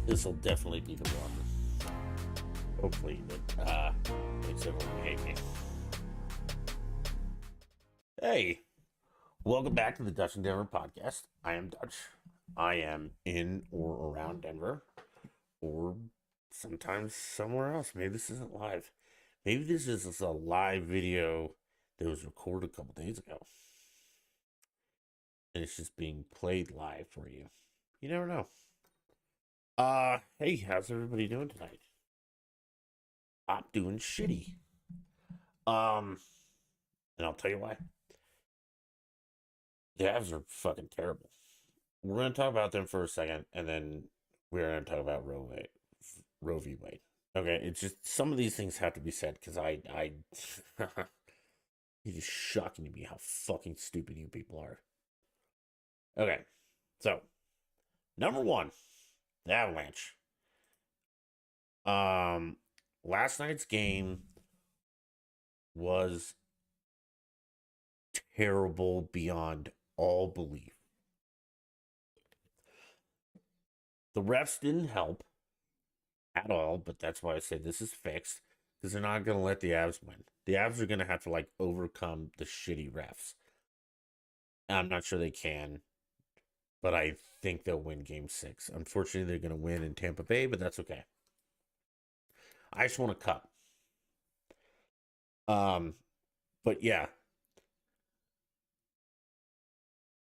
This will definitely be the one. Hopefully, that makes everyone hate me. Hey, welcome back to the Dutch in Denver podcast. I am Dutch. I am in or around Denver, or sometimes somewhere else. Maybe this isn't live. Maybe this is a live video that was recorded a couple days ago, and it's just being played live for you. You never know. Hey, how's everybody doing tonight? I'm doing shitty. And I'll tell you why. The Avs are fucking terrible. We're gonna talk about them for a second, and then we're gonna talk about Roe v. Wade. Okay, it's just some of these things have to be said because it is shocking to me how fucking stupid you people are. Okay, so number one, the Avalanche. Last night's game was terrible beyond all belief. The refs didn't help at all, but that's why I say this is fixed, because they're not going to let the Avs win. The Avs are going to have to overcome the shitty refs. I'm not sure they can, but I think they'll win game 6. Unfortunately, they're going to win in Tampa Bay, but that's okay. I just want a cup. But yeah,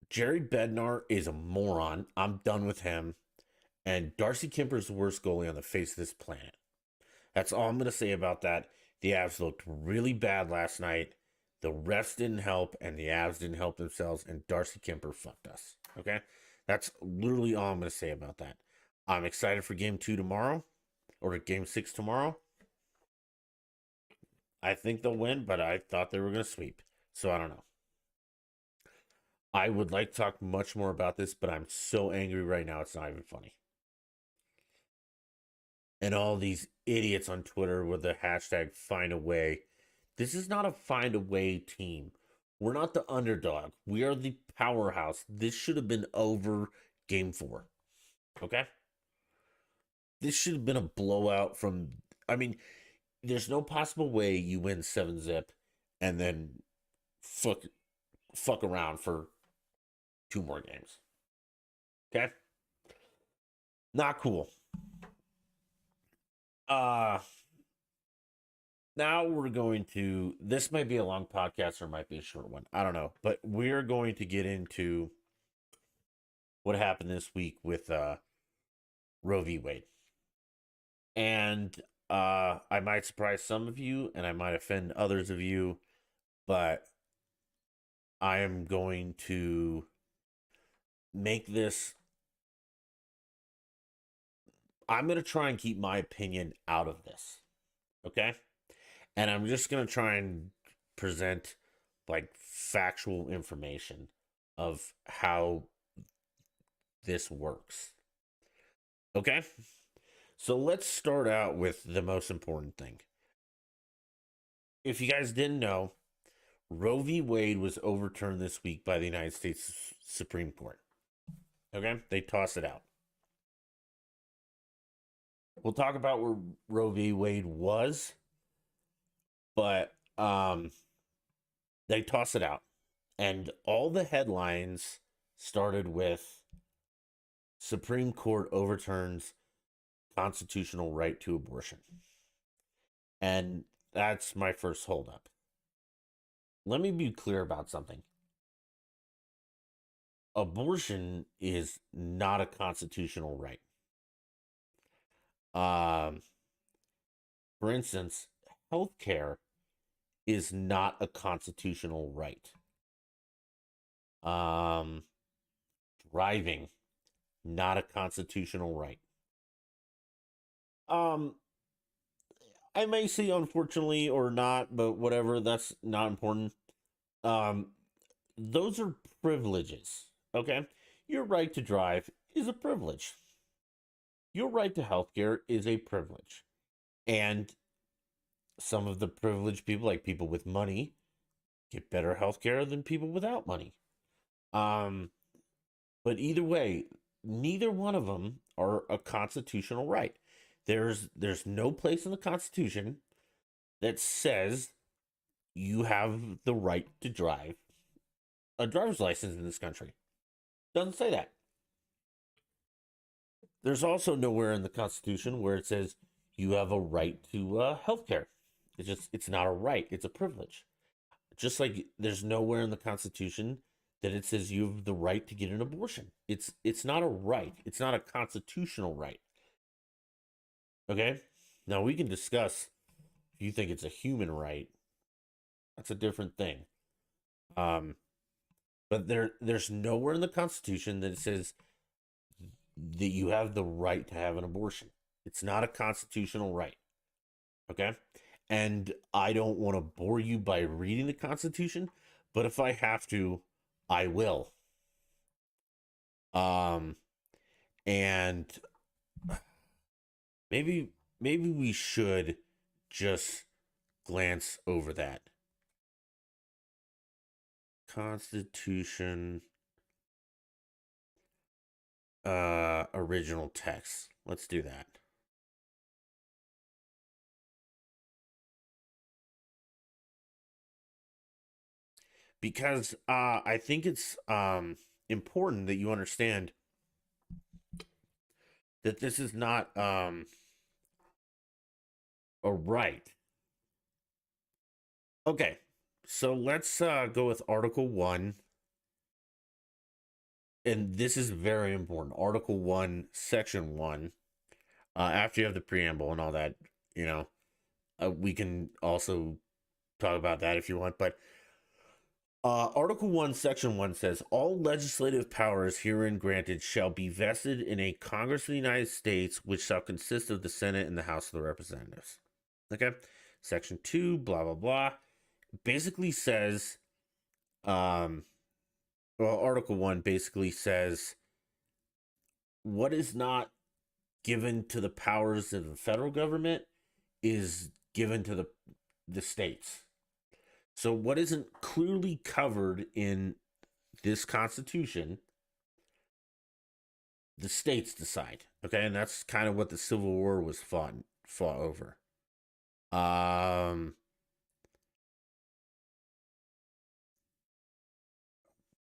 Jerry Bednar is a moron. I'm done with him. And Darcy Kuemper is the worst goalie on the face of this planet. That's all I'm going to say about that. The Avs looked really bad last night. The refs didn't help, and the Avs didn't help themselves, and Darcy Kuemper fucked us. Okay? That's literally all I'm going to say about that. I'm excited for game 2 tomorrow, or game 6 tomorrow. I think they'll win, but I thought they were going to sweep. So I don't know. I would like to talk much more about this, but I'm so angry right now, it's not even funny. And all these idiots on Twitter with the hashtag find a way. This is not a find a way team. We're not the underdog. We are the powerhouse. This should have been over game 4. Okay? This should have been a blowout from... I mean, there's no possible way you win 7-zip and then fuck around for 2 more games. Okay? Not cool. Now we're going to... This might be a long podcast or it might be a short one. I don't know. But we're going to get into what happened this week with Roe v. Wade. And I might surprise some of you and I might offend others of you, but I am going to make this... I'm going to try and keep my opinion out of this. Okay? And I'm just going to try and present factual information of how this works. Okay? So let's start out with the most important thing. If you guys didn't know, Roe v. Wade was overturned this week by the United States Supreme Court. Okay? They tossed it out. We'll talk about where Roe v. Wade was, but they tossed it out. And all the headlines started with Supreme Court overturns constitutional right to abortion. And that's my first holdup. Let me be clear about something. Abortion is not a constitutional right. For instance, healthcare is not a constitutional right. Driving, not a constitutional right. I may say unfortunately or not, but whatever, that's not important. Those are privileges, okay? Your right to drive is a privilege. Your right to healthcare is a privilege. And some of the privileged people, like people with money, get better healthcare than people without money. But either way, neither one of them are a constitutional right. There's no place in the Constitution that says you have the right to drive a driver's license in this country. Doesn't say that. There's also nowhere in the Constitution where it says you have a right to health care. It's not a right, it's a privilege. Just like there's nowhere in the Constitution that it says you have the right to get an abortion. It's not a right. It's not a constitutional right. Okay? Now we can discuss if you think it's a human right. That's a different thing. But there's nowhere in the Constitution that it says that you have the right to have an abortion. It's not a constitutional right. Okay? And I don't want to bore you by reading the Constitution, but if I have to, I will. And maybe we should just glance over that. Constitution original text. Let's do that. Because I think it's important that you understand that this is not a right. Okay, so let's go with Article 1. And this is very important. Article 1, Section 1. After you have the preamble and all that, we can also talk about that if you want. But Article 1, Section 1 says, all legislative powers herein granted shall be vested in a Congress of the United States, which shall consist of the Senate and the House of the Representatives. Okay? Section 2, blah, blah, blah. Basically says, Article 1 basically says what is not given to the powers of the federal government is given to the states. So what isn't clearly covered in this Constitution, the states decide. Okay, and that's kind of what the Civil War was fought over.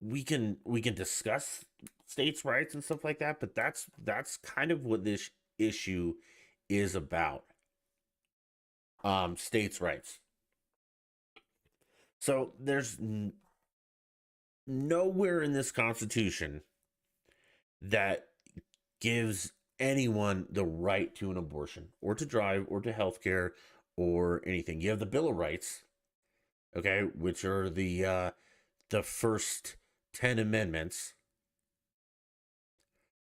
We can discuss states' rights and stuff like that, but that's kind of what this issue is about. States' rights. So there's nowhere in this Constitution that gives anyone the right to an abortion or to drive or to health care or anything. You have the Bill of Rights, okay, which are the first 10 amendments.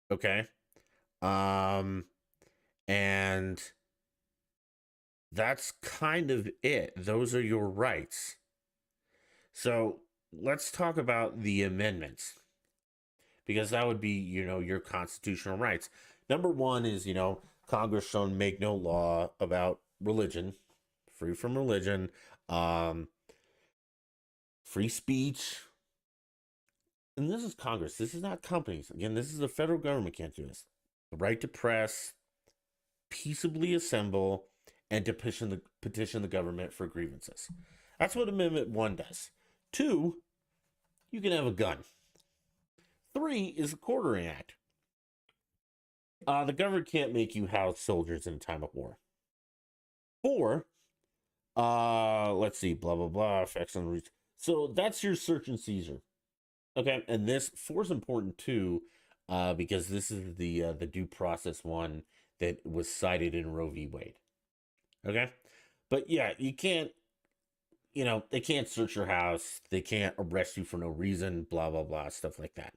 Okay. And that's kind of it. Those are your rights. So let's talk about the amendments, because that would be, your constitutional rights. Number 1 is, Congress shall make no law about religion, free from religion, free speech. And this is Congress. This is not companies. Again, this is the federal government can't do this. The right to press, peaceably assemble, and to petition the government for grievances. That's what Amendment 1 does. 2, you can have a gun. 3 is the Quartering Act. The government can't make you house soldiers in a time of war. 4, let's see, blah, blah, blah, effects on the reach. So that's your search and seizure. Okay, and this 4 is important too, because this is the due process one that was cited in Roe v. Wade. Okay, but yeah, you can't, they can't search your house, they can't arrest you for no reason, blah blah blah, stuff like that.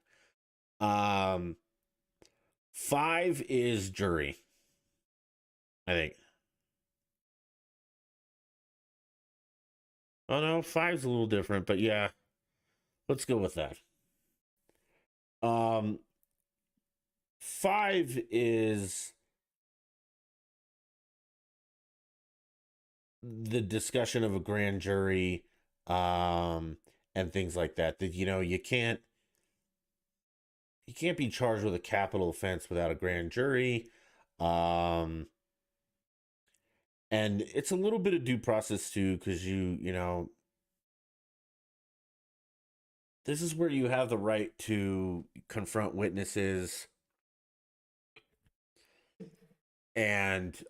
5 is jury, I think. Oh no, 5's a little different, but yeah, let's go with that. 5 is the discussion of a grand jury, and things like that. That you can't you can't be charged with a capital offense without a grand jury. Um, and it's a little bit of due process too, because you know, this is where you have the right to confront witnesses and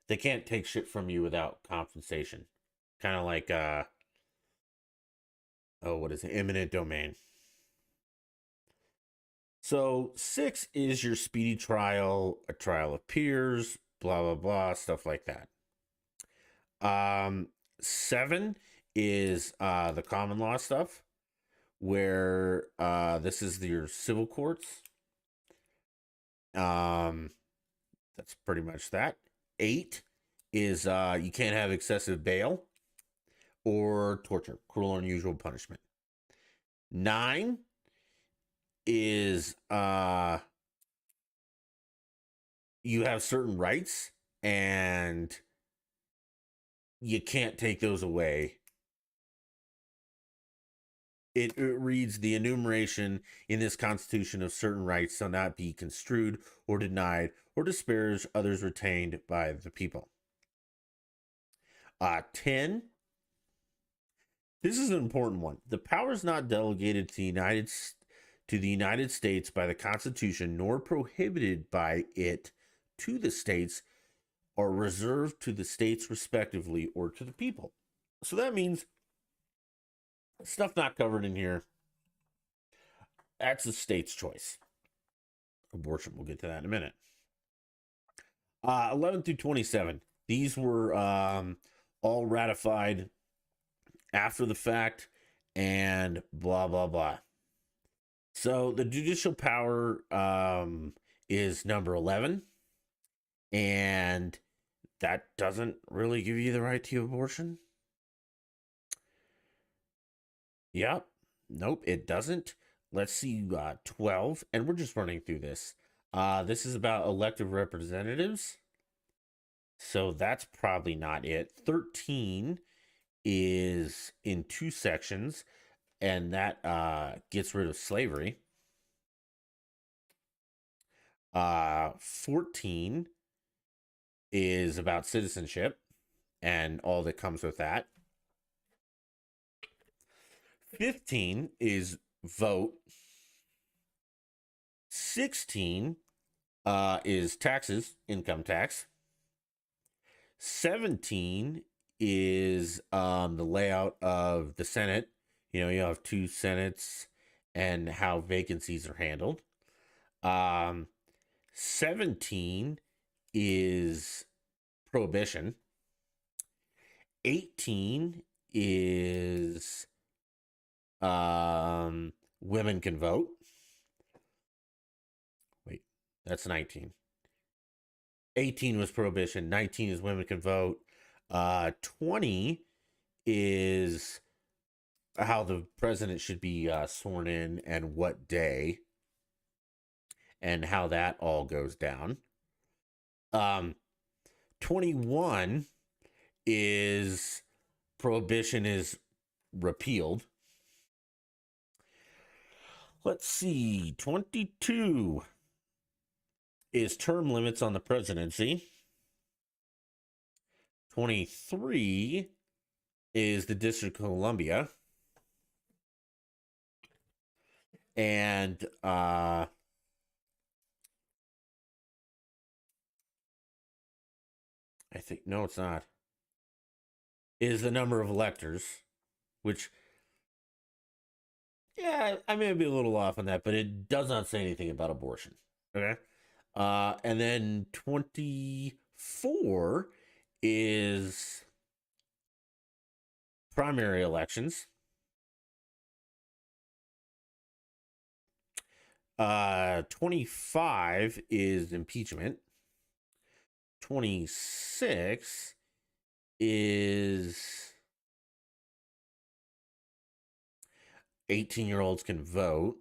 they can't take shit from you without compensation. Kind of like oh, what is it? Eminent domain. So 6 is your speedy trial, a trial of peers, blah blah blah, stuff like that. 7 is the common law stuff, where this is your civil courts. That's pretty much that. 8 is you can't have excessive bail or torture, cruel or unusual punishment. 9 is you have certain rights and you can't take those away. It reads the enumeration in this constitution of certain rights shall not be construed or denied or disparage others retained by the people. 10. This is an important one. The power is not delegated to the United States by the Constitution, nor prohibited by it to the states, or reserved to the states respectively, or to the people. So that means stuff not covered in here. That's the state's choice. Abortion, we'll get to that in a minute. 11 through 27. These were all ratified after the fact and blah, blah, blah. So the judicial power is number 11. And that doesn't really give you the right to abortion. Yep. Nope, it doesn't. Let's see, 12. And we're just running through this. This is about elected representatives. So that's probably not it. 13 is in 2 sections, and that gets rid of slavery. 14 is about citizenship and all that comes with that. 15 is vote. 16 is taxes, income tax. 17 is the layout of the Senate. You know, you have 2 Senates and how vacancies are handled. 17 is prohibition. 18 is women can vote. Wait, that's 19. 18 was prohibition. 19 is women can vote. 20 is how the president should be sworn in and what day and how that all goes down. 21 is prohibition is repealed. Let's see. 22 is term limits on the presidency. 23 is the District of Columbia. And I think, no, it's not, is the number of electors, which, yeah, I may be a little off on that, but it does not say anything about abortion. Okay. And then 24 is primary elections. 25 is impeachment. 26 is 18-year-olds can vote.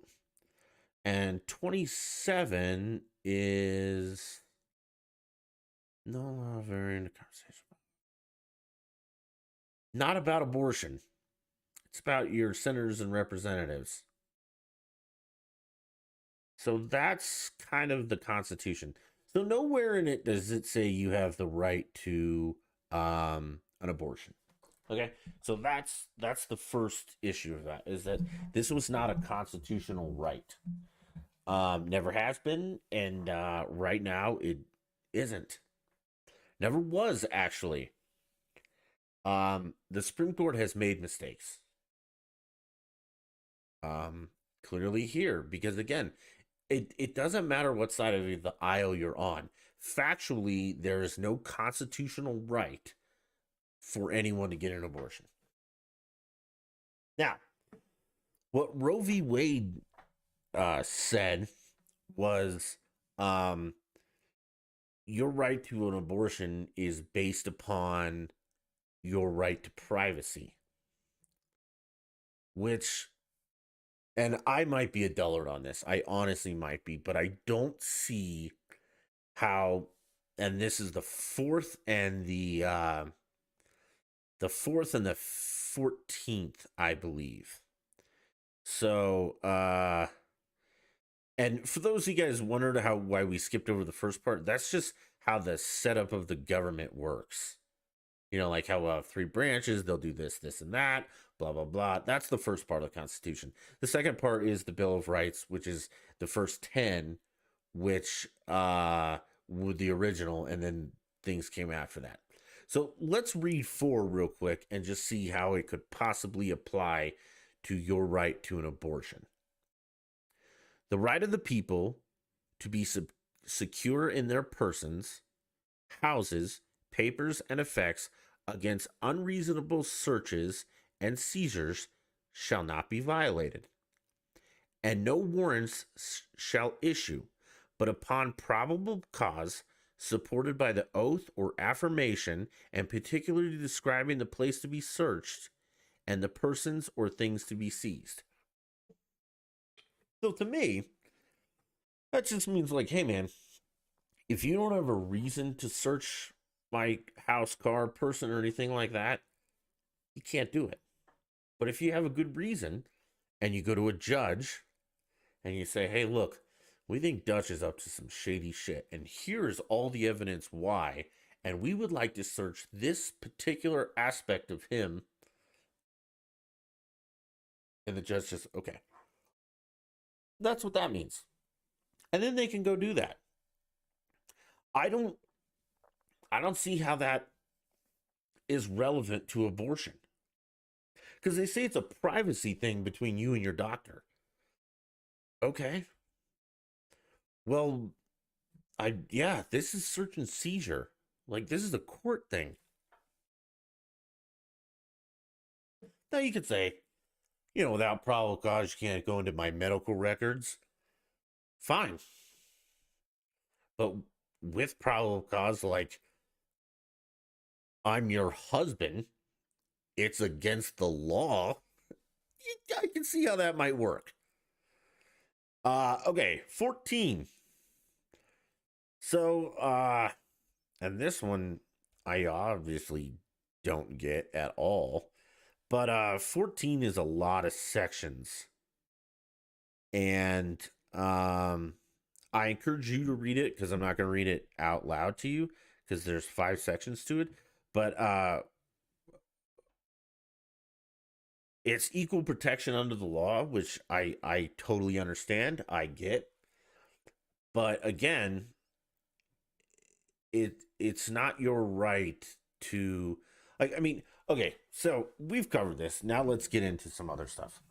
And 27 is no, very in the conversation. Not about abortion. It's about your senators and representatives. So that's kind of the Constitution. So nowhere in it does it say you have the right to an abortion. Okay, so that's the first issue of that, is that this was not a constitutional right. Never has been, and right now it isn't. Never was, actually. The Supreme Court has made mistakes. Um, Clearly here, because again, it doesn't matter what side of the aisle you're on. Factually, there is no constitutional right for anyone to get an abortion. Now, what Roe v. Wade said was, um, your right to an abortion is based upon your right to privacy, which, and I might be a dullard on this. I honestly might be, but I don't see how, and this is the fourth and the 14th, I believe. So, and for those of you guys wondered why we skipped over the first part, that's just how the setup of the government works. You know, like how three branches, they'll do this, this, and that, blah, blah, blah. That's the first part of the Constitution. The second part is the Bill of Rights, which is the first 10, which with the original, and then things came after that. So let's read 4 real quick and just see how it could possibly apply to your right to an abortion. The right of the people to be secure in their persons, houses, papers, and effects against unreasonable searches and seizures shall not be violated, and no warrants shall issue, but upon probable cause, supported by the oath or affirmation, and particularly describing the place to be searched and the persons or things to be seized. So to me, that just means like, hey man, if you don't have a reason to search my house, car, person, or anything like that, you can't do it. But if you have a good reason and you go to a judge and you say, hey, look, we think Dutch is up to some shady shit, and here's all the evidence why, and we would like to search this particular aspect of him. And the judge says, okay. That's what that means. And then they can go do that. I don't see how that is relevant to abortion. Because they say it's a privacy thing between you and your doctor. Okay. Well, this is search and seizure. Like, this is a court thing. Now you could say, without probable cause, you can't go into my medical records. Fine. But with probable cause, like, I'm your husband, it's against the law. I can see how that might work. Okay, 14. So, and this one I obviously don't get at all. But 14 is a lot of sections. And I encourage you to read it, because I'm not going to read it out loud to you, because there's 5 sections to it. But it's equal protection under the law, which I totally understand. I get. But again, it's not your right to, like, I mean, okay, so we've covered this. Now let's get into some other stuff.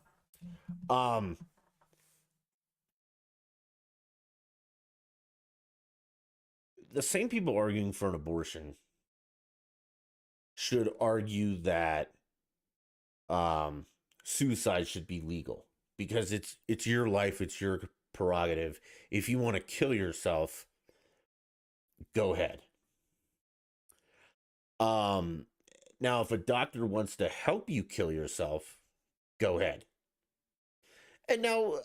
The same people arguing for an abortion should argue that suicide should be legal, because it's your life, it's your prerogative. If you want to kill yourself, go ahead. Now if a doctor wants to help you kill yourself, go ahead. And now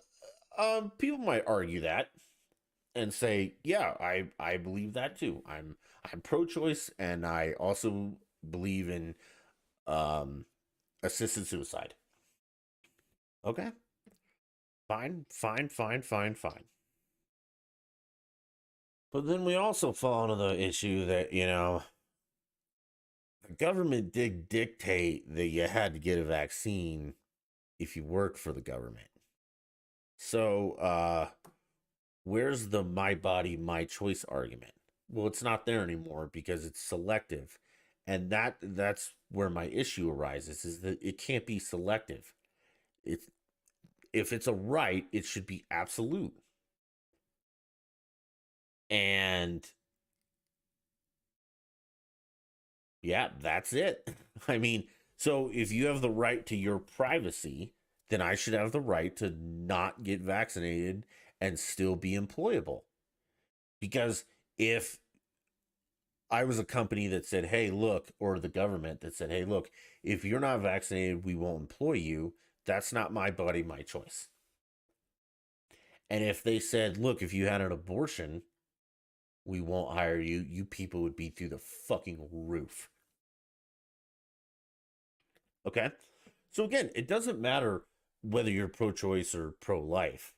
people might argue that and say, yeah, I believe that too. I'm pro-choice, and I also believe in assisted suicide. Okay. Fine. But then we also fall into the issue that, the government did dictate that you had to get a vaccine if you worked for the government. So, where's the my body, my choice argument? Well, it's not there anymore because it's selective. And that's where my issue arises is that it can't be selective. It's if it's a right, it should be absolute. And yeah, that's it. I mean, so if you have the right to your privacy, then I should have the right to not get vaccinated and still be employable. Because if I was a company that said, hey, look, or the government that said, hey, look, if you're not vaccinated, we won't employ you, that's not my body, my choice. And if they said, look, if you had an abortion, we won't hire you, you people would be through the fucking roof. Okay? So again, it doesn't matter whether you're pro choice or pro life.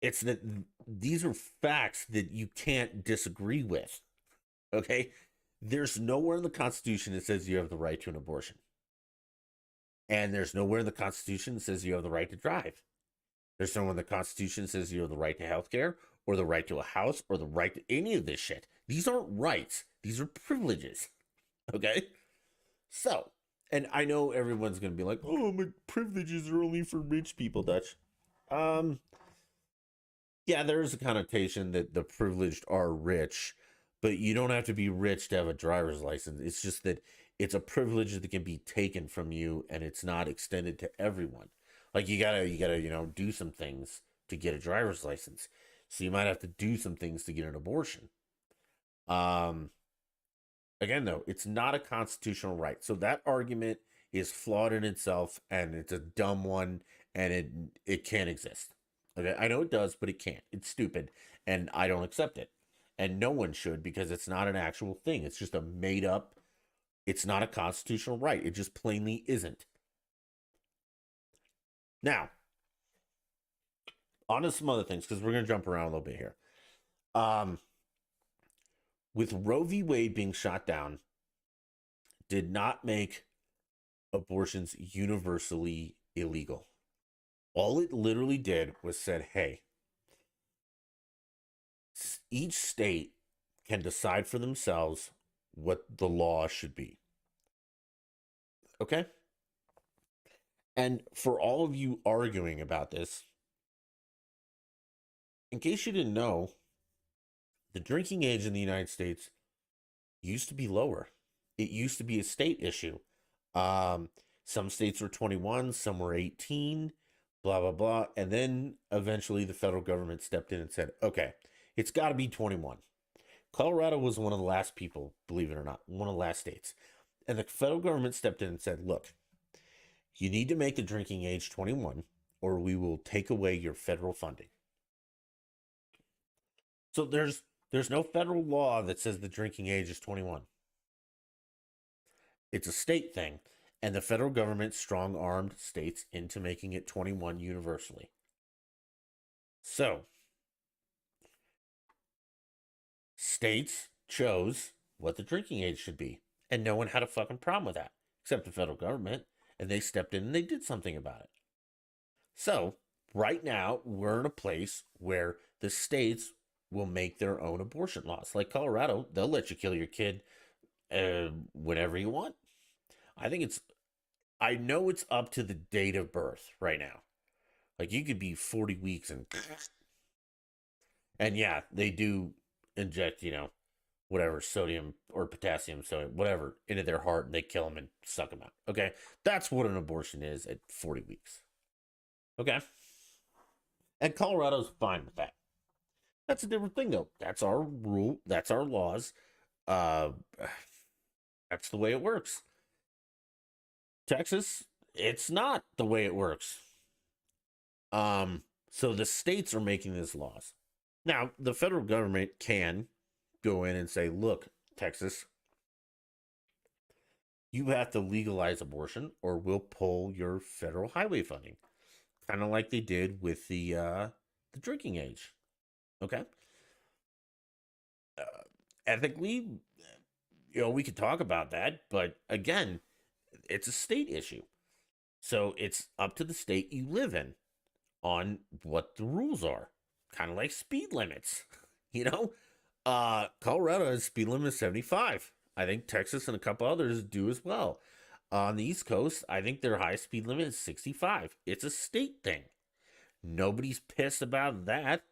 It's that these are facts that you can't disagree with. Okay? There's nowhere in the Constitution that says you have the right to an abortion. And there's nowhere in the Constitution that says you have the right to drive. There's nowhere in the Constitution that says you have the right to health care or the right to a house or the right to any of this shit. These aren't rights. These are privileges. Okay? So, and I know everyone's going to be like, oh, my privileges are only for rich people, Dutch. Yeah, there is a connotation that the privileged are rich, but you don't have to be rich to have a driver's license. It's just that it's a privilege that can be taken from you and it's not extended to everyone. Like you gotta, do some things to get a driver's license. So you might have to do some things to get an abortion. Um, Again, though, it's not a constitutional right. So that argument is flawed in itself and it's a dumb one and it can't exist. Okay, I know it does, but it can't. It's stupid and I don't accept it. And no one should because it's not an actual thing. It's just a made up, it's not a constitutional right. It just plainly isn't. Now, on to some other things because we're going to jump around a little bit here. Um, with Roe v. Wade being shot down, did not make abortions universally illegal. All it literally did was said, hey, each state can decide for themselves what the law should be. Okay? And for all of you arguing about this, in case you didn't know, the drinking age in the United States used to be lower. It used to be a state issue. Some states were 21, some were 18, blah, blah, blah. And then eventually the federal government stepped in and said, okay, it's got to be 21. Colorado was one of the last people, believe it or not, one of the last states. And the federal government stepped in and said, look, you need to make the drinking age 21 or we will take away your federal funding. So there's no federal law that says the drinking age is 21. It's a state thing, and the federal government strong armed states into making it 21 universally. So, states chose what the drinking age should be, and no one had a fucking problem with that, except the federal government, and they stepped in and they did something about it. So, right now, we're in a place where the states will make their own abortion laws. Like Colorado, they'll let you kill your kid whenever you want. I know it's up to the date of birth right now. Like you could be 40 weeks and yeah, they do inject, whatever sodium or potassium, sodium, whatever, into their heart and they kill them and suck them out. Okay. That's what an abortion is at 40 weeks. Okay. And Colorado's fine with that. That's a different thing though. That's our rule. That's our laws. Uh, that's the way it works. Texas, it's not the way it works. So the states are making these laws. Now, the federal government can go in and say, look, Texas, you have to legalize abortion or we'll pull your federal highway funding. Kind of like they did with the drinking age. Okay? ethically, we could talk about that, but again, it's a state issue. So it's up to the state you live in on what the rules are. Kind of like speed limits, you know? Colorado has speed limit of 75. I think Texas and a couple others do as well. On the East Coast, I think their high speed limit is 65. It's a state thing. Nobody's pissed about that.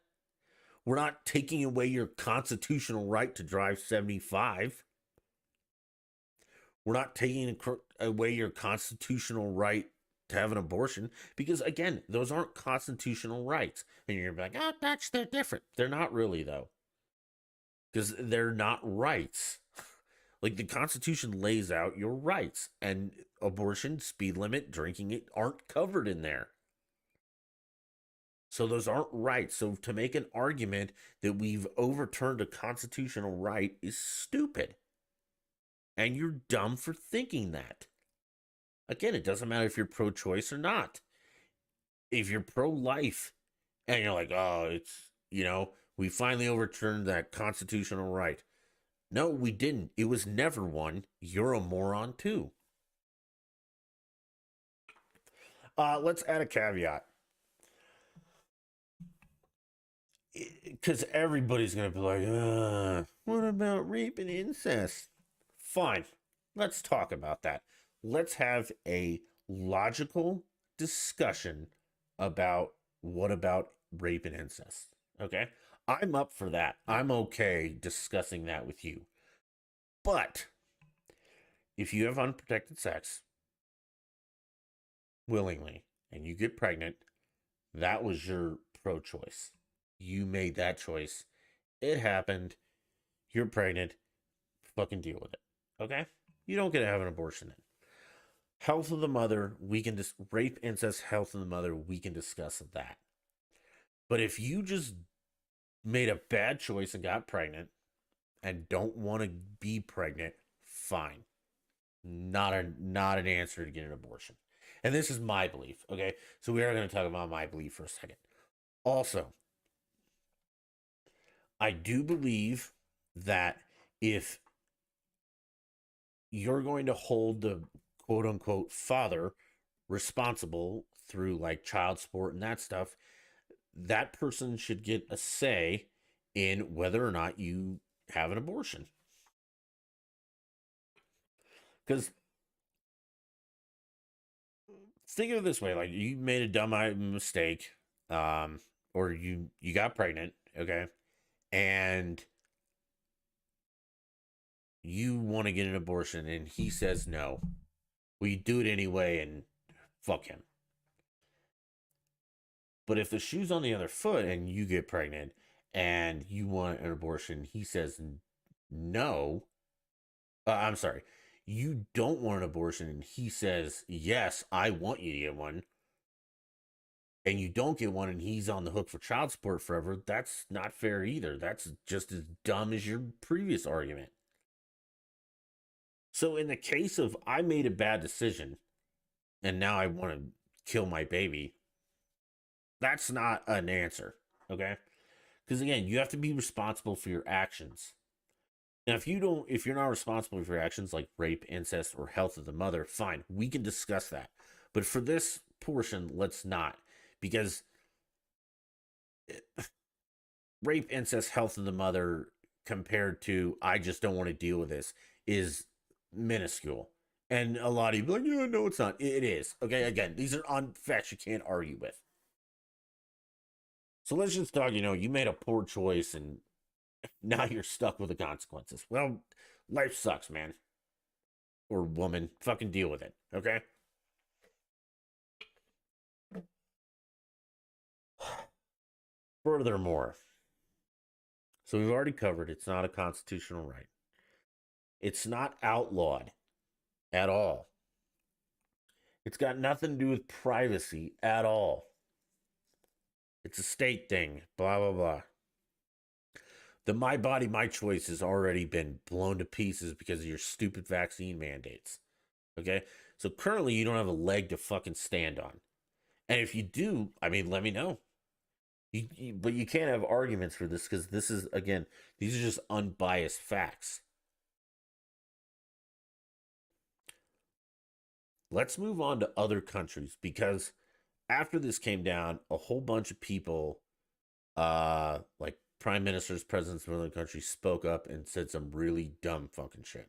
We're not taking away your constitutional right to drive 75. We're not taking away your constitutional right to have an abortion because, again, those aren't constitutional rights. And you're like, oh, they're different. They're not really, though, because they're not rights. Like, the Constitution lays out your rights, and abortion, speed limit, drinking it aren't covered in there. So those aren't rights. So to make an argument that we've overturned a constitutional right is stupid. And you're dumb for thinking that. Again, it doesn't matter if you're pro-choice or not. If you're pro-life and you're like, oh, it's, we finally overturned that constitutional right. No, we didn't. It was never one. You're a moron too. Let's add a caveat. Because everybody's going to be like, what about rape and incest? Fine. Let's talk about that. Let's have a logical discussion about what about rape and incest. Okay? I'm up for that. I'm okay discussing that with you. But if you have unprotected sex willingly and you get pregnant, that was your pro-choice. You made that choice. It happened. You're pregnant. Fucking deal with it. Okay? You don't get to have an abortion then. Health of the mother, we can just rape, incest, health of the mother, we can discuss that. But if you just made a bad choice and got pregnant and don't want to be pregnant, fine. Not an answer to get an abortion. And this is my belief, okay? So we are going to talk about my belief for a second. Also, I do believe that if you're going to hold the quote unquote father responsible through like child support and that stuff, that person should get a say in whether or not you have an abortion. Because think of it this way, like you made a dumb mistake, or you got pregnant, okay, and you want to get an abortion and he says no. Well, you do it anyway and fuck him. But if the shoe's on the other foot and you get pregnant and you want an abortion, he says no. I'm sorry. You don't want an abortion and he says, yes, I want you to get one. And you don't get one and he's on the hook for child support forever. That's not fair either. That's just as dumb as your previous argument. So in the case of I made a bad decision and now I want to kill my baby, that's not an answer, okay? Because again, you have to be responsible for your actions. Now, if you're not responsible for your actions like rape, incest, or health of the mother, fine, we can discuss that. But for this portion, let's not, because rape, incest, health of the mother compared to I just don't want to deal with this is minuscule. And a lot of you be like, yeah, no, it's not. It is. Okay, again, these are facts you can't argue with. So let's just talk, you made a poor choice and now you're stuck with the consequences. Well, life sucks, man. Or woman. Fucking deal with it, okay? Furthermore, so we've already covered it's not a constitutional right. It's not outlawed at all. It's got nothing to do with privacy at all. It's a state thing, blah, blah, blah. The My Body, My Choice has already been blown to pieces because of your stupid vaccine mandates. Okay? So currently you don't have a leg to fucking stand on. And if you do, let me know. But you can't have arguments for this because this is, again, these are just unbiased facts. Let's move on to other countries because after this came down, a whole bunch of people, like prime ministers, presidents from other countries, spoke up and said some really dumb fucking shit.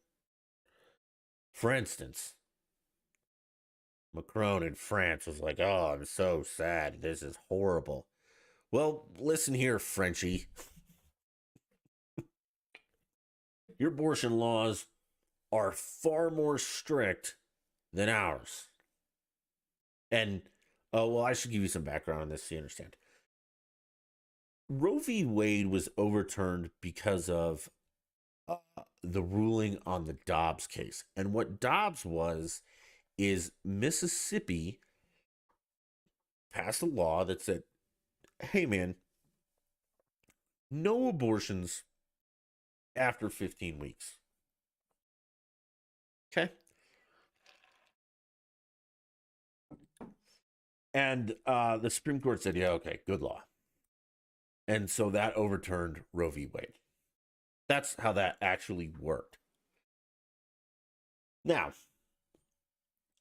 For instance, Macron in France was like, "Oh, I'm so sad. This is horrible." Well, listen here, Frenchie. Your abortion laws are far more strict than ours. And, oh, well, I should give you some background on this so you understand. Roe v. Wade was overturned because of the ruling on the Dobbs case. And what Dobbs was is Mississippi passed a law that said, hey, man, no abortions after 15 weeks. Okay. And the Supreme Court said, yeah, okay, good law. And so that overturned Roe v. Wade. That's how that actually worked. Now,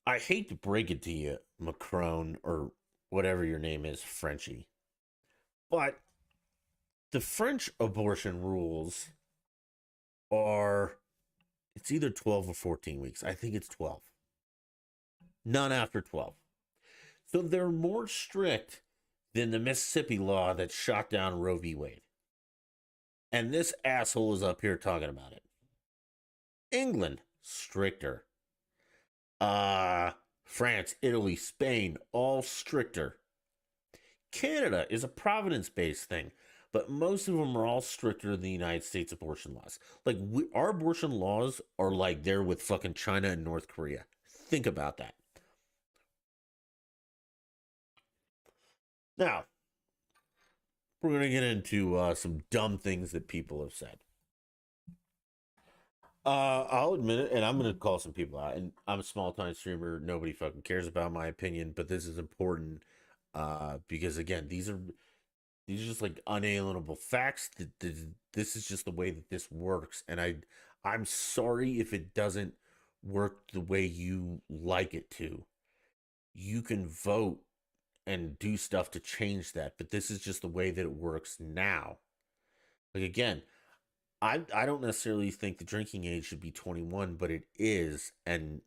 I hate to break it to you, Macron, or whatever your name is, Frenchie, but the French abortion rules are, it's either 12 or 14 weeks. I think it's 12. None after 12. So they're more strict than the Mississippi law that shot down Roe v. Wade. And this asshole is up here talking about it. England, stricter. France, Italy, Spain, all stricter. Canada is a providence-based thing, but most of them are all stricter than the United States abortion laws. Like, our abortion laws are like they're with fucking China and North Korea. Think about that. Now, we're going to get into some dumb things that people have said. I'll admit it, and I'm going to call some people out. And I'm a small time streamer. Nobody fucking cares about my opinion, but this is important because, again, these are just like unalienable facts. This is just the way that this works, and I'm sorry if it doesn't work the way you like it to. You can vote and do stuff to change that, but this is just the way that it works now. Like, again, I don't necessarily think the drinking age should be 21, but it is, and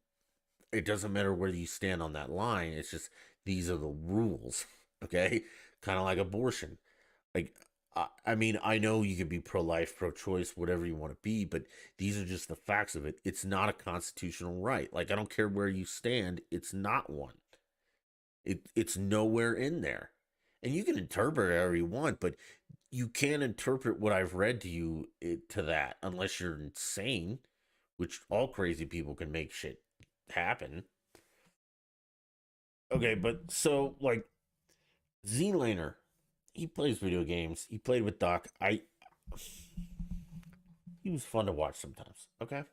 it doesn't matter where you stand on that line. It's just these are the rules, okay? Kind of like abortion. Like, I mean, I know you can be pro-life, pro-choice, whatever you want to be, but these are just the facts of it. It's not a constitutional right. Like, I don't care where you stand, it's not one. It's nowhere in there. And you can interpret it however you want, but you can't interpret what I've read to you to that unless you're insane, which all crazy people can make shit happen. Okay, but so like Z-Laner, he plays video games. He played with Doc. He was fun to watch sometimes. Okay,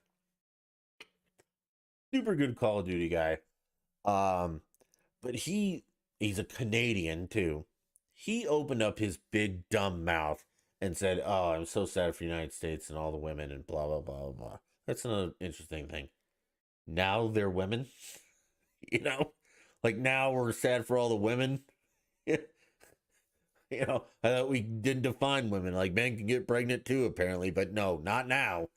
super good Call of Duty guy. But he's a Canadian too. He opened up his big dumb mouth and said, "Oh, I'm so sad for the United States and all the women and blah blah blah blah." That's an interesting thing. Now they're women, you know, like now we're sad for all the women. I thought we didn't define women. Like men can get pregnant too, apparently, but no, not now.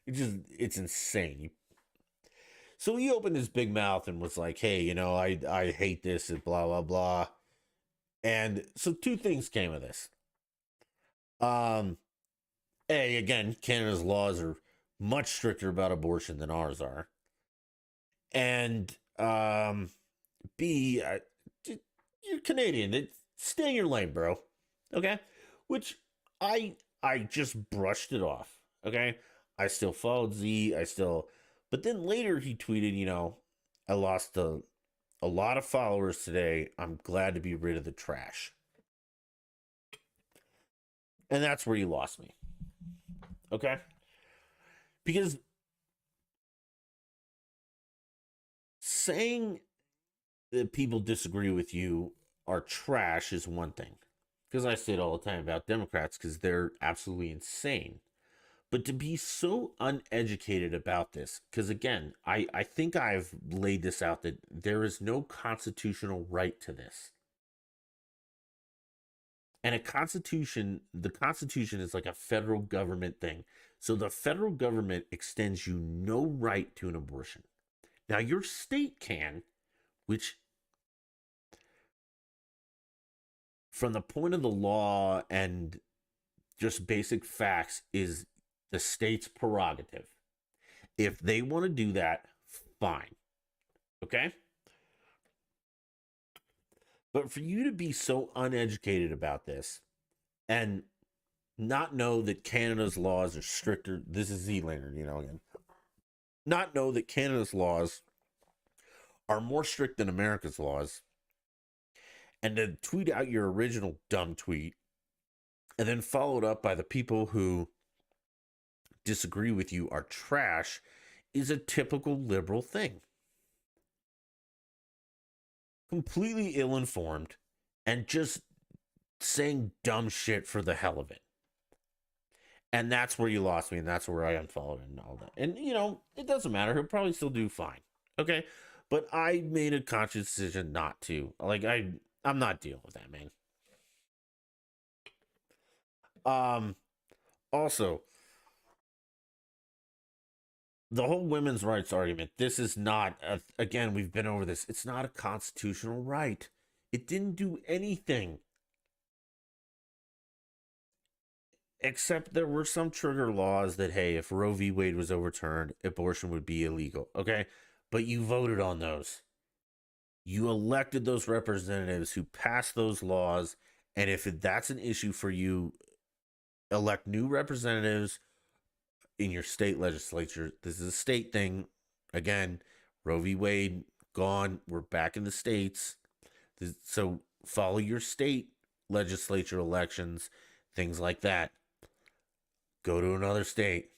It's insane. So he opened his big mouth and was like, "Hey, I hate this and blah blah blah." And so two things came of this. Um, A, again, Canada's laws are much stricter about abortion than ours are. And B, you're Canadian. Stay in your lane, bro. Okay? Which I just brushed it off. Okay? I still followed Z. But then later he tweeted, I lost a lot of followers today. I'm glad to be rid of the trash. And that's where you lost me. Okay? Because saying that people disagree with you are trash is one thing. because I say it all the time about Democrats because they're absolutely insane. But to be so uneducated about this, because again, I think I've laid this out that there is no constitutional right to this. And the Constitution is like a federal government thing. So the federal government extends you no right to an abortion. Now, your state can, which, from the point of the law and just basic facts, is the state's prerogative. If they want to do that, fine. Okay? But for you to be so uneducated about this and not know that Canada's laws are stricter, this is Zealander, again. Not know that Canada's laws are more strict than America's laws, and to tweet out your original dumb tweet and then followed up by the people who disagree with you are trash is a typical liberal thing. Completely ill-informed and just saying dumb shit for the hell of it. And that's where you lost me, and that's where I unfollowed and all that. And, it doesn't matter. He'll probably still do fine. Okay? But I made a conscious decision not to. Like, I'm not dealing with that, man. Also, the whole women's rights argument, this is not, again, we've been over this. It's not a constitutional right. It didn't do anything. Except there were some trigger laws that, hey, if Roe v. Wade was overturned, abortion would be illegal. Okay? But you voted on those. You elected those representatives who passed those laws. And if that's an issue for you, elect new representatives in your state legislature. This is a state thing. Again, Roe v. Wade, gone. We're back in the states. So follow your state legislature elections, things like that. Go to another state.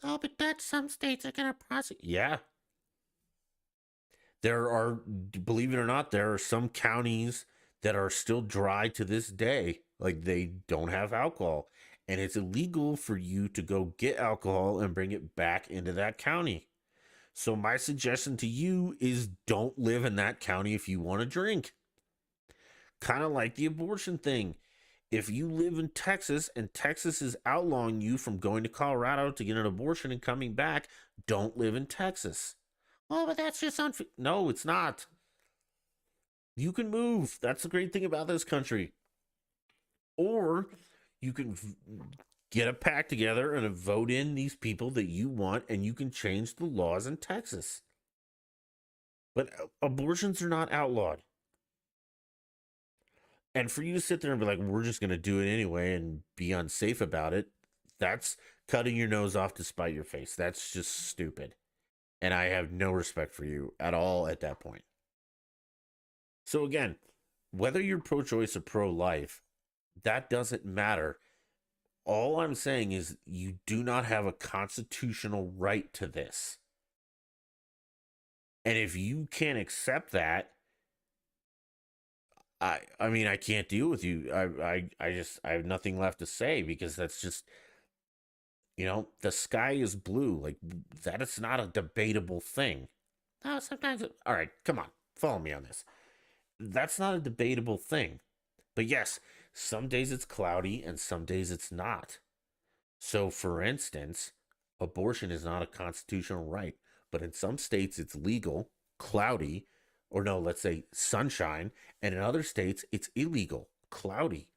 Oh, but that's some states are going to prosecute. Yeah. There are, believe it or not, there are some counties that are still dry to this day. Like, they don't have alcohol. And it's illegal for you to go get alcohol and bring it back into that county. So my suggestion to you is don't live in that county if you want to drink. Kind of like the abortion thing. If you live in Texas and Texas is outlawing you from going to Colorado to get an abortion and coming back, don't live in Texas. Oh, but that's just unfair. No, it's not. You can move. That's the great thing about this country. Or you can get a pack together and vote in these people that you want, and you can change the laws in Texas. But abortions are not outlawed. And for you to sit there and be like, we're just going to do it anyway and be unsafe about it, that's cutting your nose off to spite your face. That's just stupid. And I have no respect for you at all at that point. So again, whether you're pro-choice or pro-life, that doesn't matter. All I'm saying is you do not have a constitutional right to this. And if you can't accept that, I mean, I can't deal with you. I have nothing left to say, because that's just, the sky is blue. Like, that is not a debatable thing. No, sometimes, all right, come on, follow me on this. That's not a debatable thing. But yes, some days it's cloudy and some days it's not. So, for instance, abortion is not a constitutional right, but in some states it's legal, cloudy, or no, let's say sunshine, and in other states it's illegal, cloudy.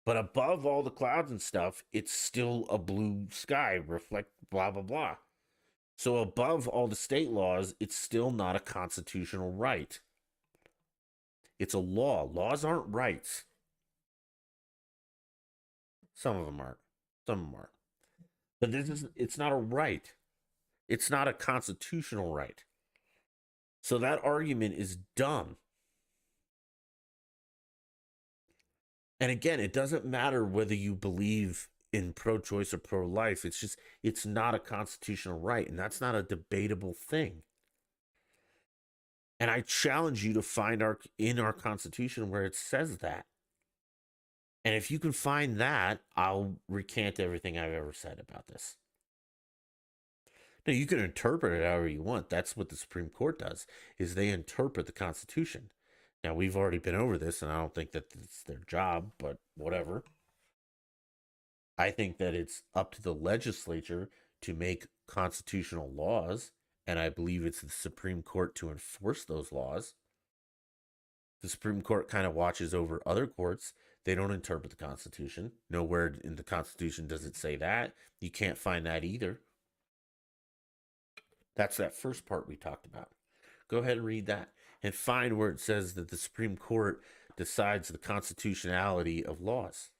But above all the clouds and stuff, it's still a blue sky, reflect blah, blah, blah. So above all the state laws, it's still not a constitutional right. It's a law. Laws aren't rights. Some of them aren't. Some of them aren't. But it's not a right. It's not a constitutional right. So that argument is dumb. And again, it doesn't matter whether you believe in pro-choice or pro-life. It's not a constitutional right, and that's not a debatable thing. And I challenge you to find in our Constitution where it says that. And if you can find that, I'll recant everything I've ever said about this. Now, you can interpret it however you want. That's what the Supreme Court does, is they interpret the Constitution. Now, we've already been over this, and I don't think that it's their job, but whatever. I think that it's up to the legislature to make constitutional laws, and I believe it's the Supreme Court to enforce those laws. The Supreme Court kind of watches over other courts. They don't interpret the Constitution. Nowhere in the Constitution does it say that. You can't find that either. That's that first part we talked about. Go ahead and read that and find where it says that the Supreme Court decides the constitutionality of laws.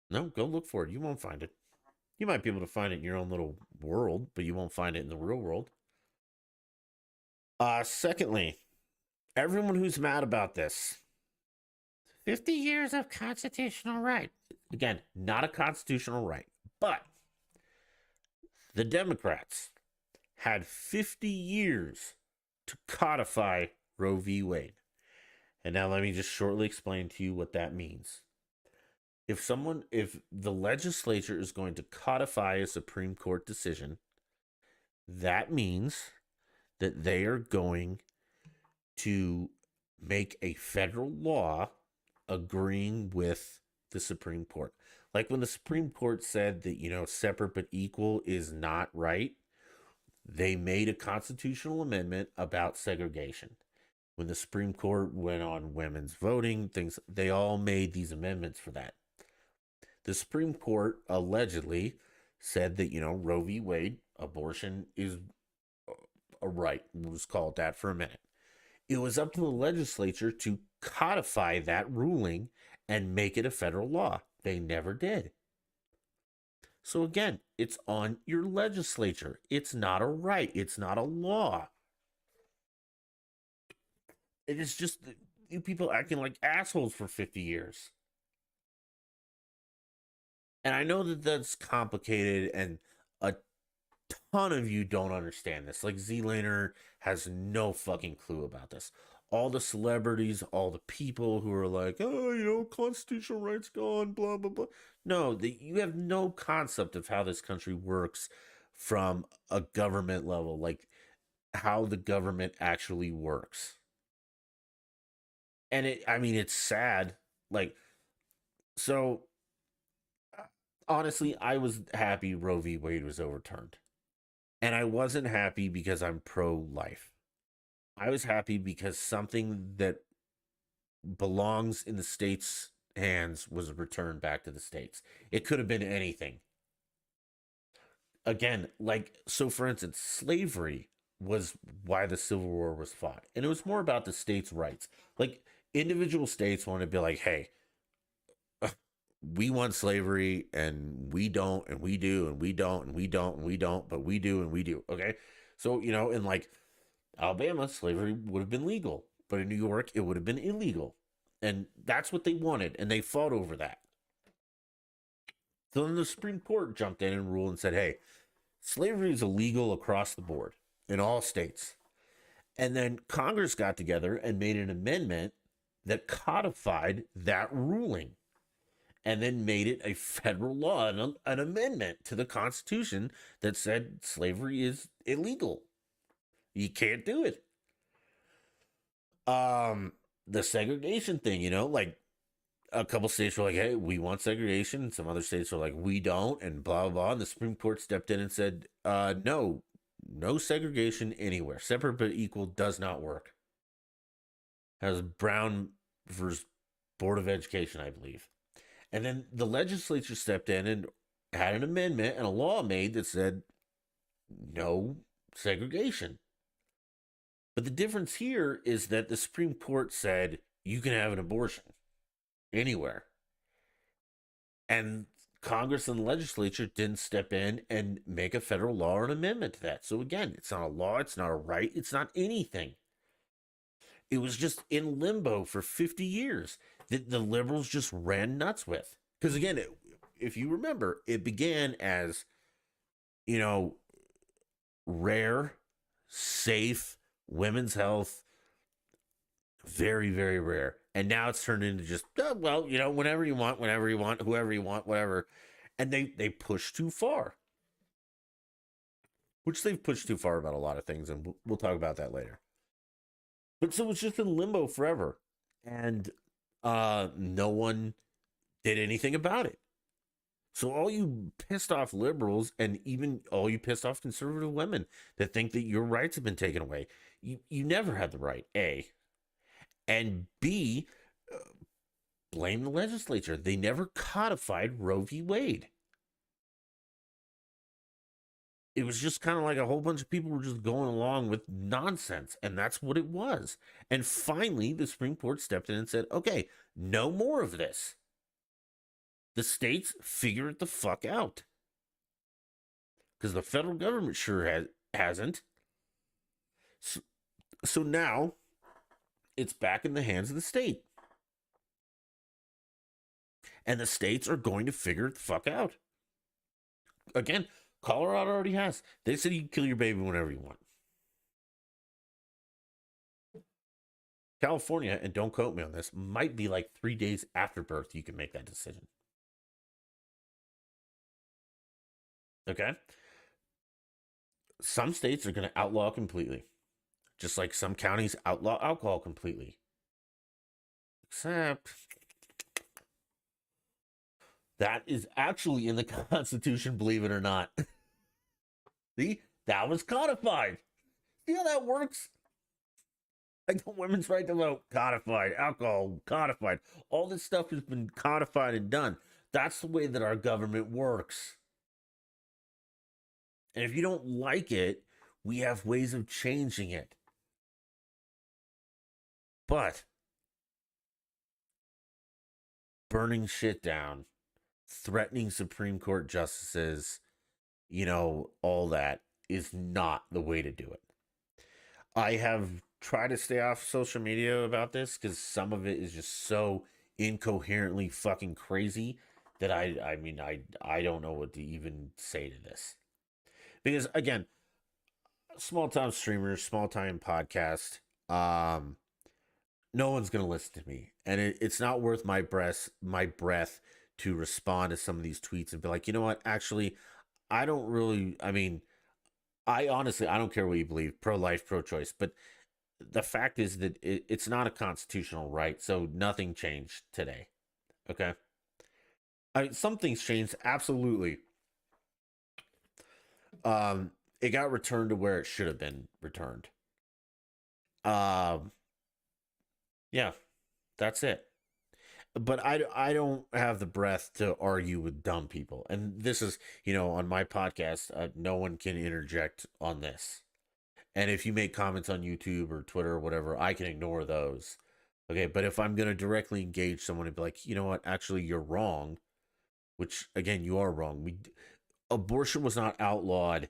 No, go look for it. You won't find it. You might be able to find it in your own little world, but you won't find it in the real world. Secondly, everyone who's mad about this, 50 years of constitutional right. Again, not a constitutional right, but the Democrats had 50 years to codify Roe v. Wade. And now let me just shortly explain to you what that means. If the legislature is going to codify a Supreme Court decision, that means that they are going to make a federal law agreeing with the Supreme Court. Like when the Supreme Court said that, separate but equal is not right, they made a constitutional amendment about segregation. When the Supreme Court went on women's voting, they all made these amendments for that. The Supreme Court allegedly said that, Roe v. Wade, abortion is a right. We'll just call it that for a minute. It was up to the legislature to codify that ruling and make it a federal law. They never did. So again, it's on your legislature. It's not a right. It's not a law. It is just you people acting like assholes for 50 years. And I know that that's complicated and a ton of you don't understand this. Like Z-Laner has no fucking clue about this. All the celebrities, all the people who are like, constitutional rights gone, blah, blah, blah. No, you have no concept of how this country works from a government level, like how the government actually works. And it's sad. Honestly, I was happy Roe v. Wade was overturned. And I wasn't happy because I'm pro-life. I was happy because something that belongs in the state's hands was returned back to the states. It could have been anything. Again, so for instance, slavery was why the Civil War was fought. And it was more about the states' rights. Individual states want to be like, hey, we want slavery and we don't and we do and we don't and we don't and we don't, but we do and we do. Okay. So, in Alabama, slavery would have been legal, but in New York, it would have been illegal. And that's what they wanted. And they fought over that. So then the Supreme Court jumped in and ruled and said, hey, slavery is illegal across the board in all states. And then Congress got together and made an amendment that codified that ruling and then made it a federal law, an amendment to the Constitution that said slavery is illegal. You can't do it. The segregation thing, a couple states were like, hey, we want segregation. Some other states were like, we don't, and blah, blah, blah. And the Supreme Court stepped in and said, no segregation anywhere. Separate but equal does not work. That was Brown versus Board of Education, I believe. And then the legislature stepped in and had an amendment and a law made that said no segregation. But the difference here is that the Supreme Court said you can have an abortion anywhere. And Congress and the legislature didn't step in and make a federal law or an amendment to that. So again, it's not a law, it's not a right, it's not anything. It was just in limbo for 50 years that the liberals just ran nuts with. Because again, if you remember, it began as, rare, safe, women's health, very, very rare. And now it's turned into just, oh, well, whenever you want, whenever you want, whoever you want, whatever. And they push too far, which they've pushed too far about a lot of things, and we'll talk about that later. But so it's just in limbo forever, and no one did anything about it. So all you pissed off liberals, and even all you pissed off conservative women that think that your rights have been taken away, you never had the right, A. And B, blame the legislature. They never codified Roe v. Wade. It was just kind of like a whole bunch of people were just going along with nonsense, and that's what it was. And finally, the Supreme Court stepped in and said, okay, no more of this. The states figure it the fuck out. Because the federal government sure hasn't. So now, it's back in the hands of the state. And the states are going to figure it the fuck out. Again, Colorado already has. They said you can kill your baby whenever you want. California, and don't quote me on this, might be like 3 days after birth you can make that decision. Okay? Some states are going to outlaw completely. Just like some counties outlaw alcohol completely. Except that is actually in the Constitution, believe it or not. See, that was codified. See how that works? Like the women's right to vote, codified. Alcohol, codified. All this stuff has been codified and done. That's the way that our government works. And if you don't like it, we have ways of changing it. But burning shit down, threatening Supreme Court justices, all that is not the way to do it. I have tried to stay off social media about this because some of it is just so incoherently fucking crazy that I don't know what to even say to this. Because again, small time streamers, small time podcast, no one's gonna listen to me, and it's not worth my breath to respond to some of these tweets and be like, you know what, actually, I don't really. I honestly, I don't care what you believe, pro-life, pro-choice, but the fact is that it's not a constitutional right, so nothing changed today. Okay, some things changed, absolutely. It got returned to where it should have been returned. Yeah, that's it. But I don't have the breath to argue with dumb people. And this is, on my podcast, no one can interject on this. And if you make comments on YouTube or Twitter or whatever, I can ignore those. Okay, but if I'm going to directly engage someone and be like, you know what, actually, you're wrong, which, again, you are wrong. Abortion was not outlawed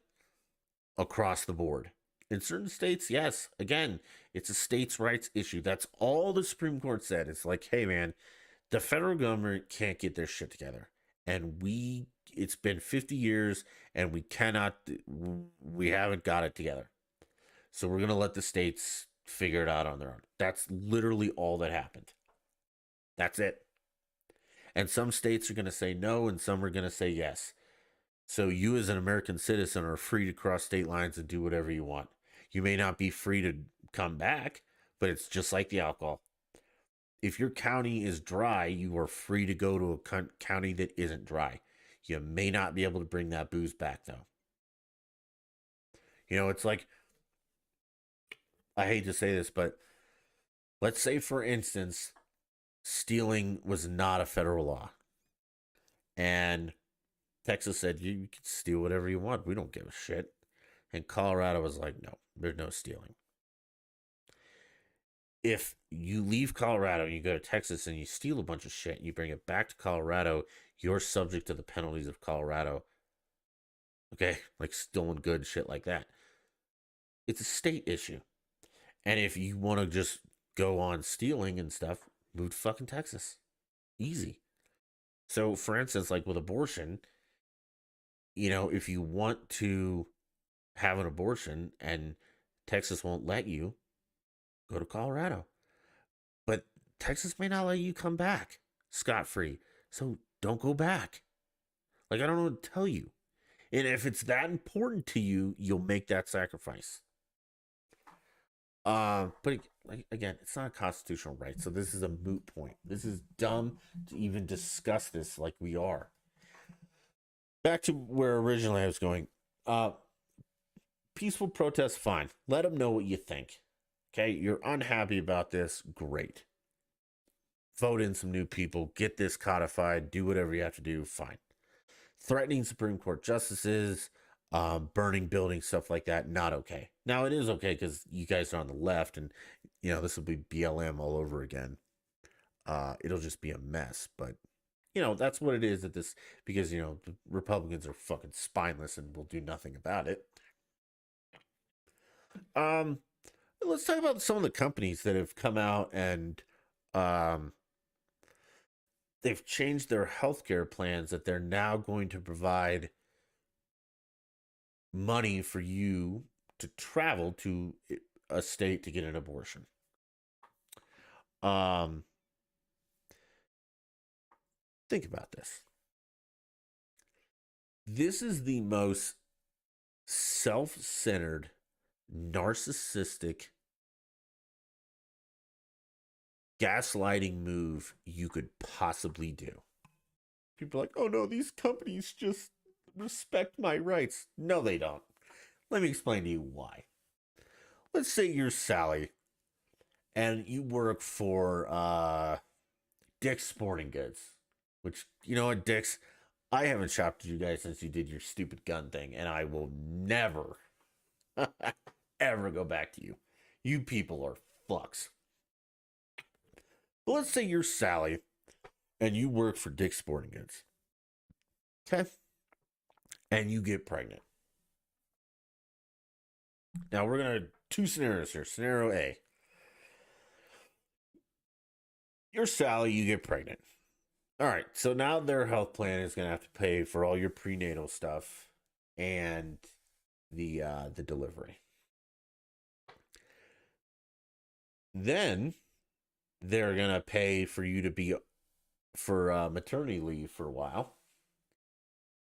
across the board. In certain states, yes. Again, it's a states' rights issue. That's all the Supreme Court said. It's like, hey, man, the federal government can't get their shit together. And it's been 50 years and we haven't got it together. So we're going to let the states figure it out on their own. That's literally all that happened. That's it. And some states are going to say no and some are going to say yes. So you as an American citizen are free to cross state lines and do whatever you want. You may not be free to come back, but it's just like the alcohol. If your county is dry, you are free to go to a county that isn't dry. You may not be able to bring that booze back, though. It's like, I hate to say this, but let's say, for instance, stealing was not a federal law. And Texas said, you can steal whatever you want. We don't give a shit. And Colorado was like, no, there's no stealing. If you leave Colorado and you go to Texas and you steal a bunch of shit and you bring it back to Colorado, you're subject to the penalties of Colorado. Okay? Like stolen goods, shit like that. It's a state issue. And if you want to just go on stealing and stuff, move to fucking Texas. Easy. So, for instance, like with abortion, if you want to have an abortion and Texas won't let you, go to Colorado. But Texas may not let you come back scot free. So don't go back. Like, I don't know what to tell you. And if it's that important to you, you'll make that sacrifice. But like again, it's not a constitutional right, so this is a moot point. This is dumb to even discuss this like we are. Back to where originally I was going. Uh, Peaceful protest, fine. Let them know what you think. Okay, you're unhappy about this, great. Vote in some new people, get this codified, do whatever you have to do, fine. Threatening Supreme Court justices, burning buildings, stuff like that, not okay. Now it is okay because you guys are on the left, and this will be BLM all over again. It'll just be a mess, but that's what it is at this, because the Republicans are fucking spineless and will do nothing about it. Let's talk about some of the companies that have come out and they've changed their healthcare plans, that they're now going to provide money for you to travel to a state to get an abortion. Think about this. This is the most self-centered, narcissistic, gaslighting move you could possibly do. People are like, oh no, these companies just respect my rights. No, they don't. Let me explain to you why. Let's say you're Sally and you work for Dick's Sporting Goods, which, you know what, Dick's, I haven't shopped with you guys since you did your stupid gun thing, and I will never, ever go back to you. You people are fucks. But let's say you're Sally and you work for Dick's Sporting Goods. Okay? And you get pregnant. Now we're going to two scenarios here. Scenario A. You're Sally, you get pregnant. All right, so now their health plan is going to have to pay for all your prenatal stuff and the delivery. Then they're going to pay for you to be for maternity leave for a while.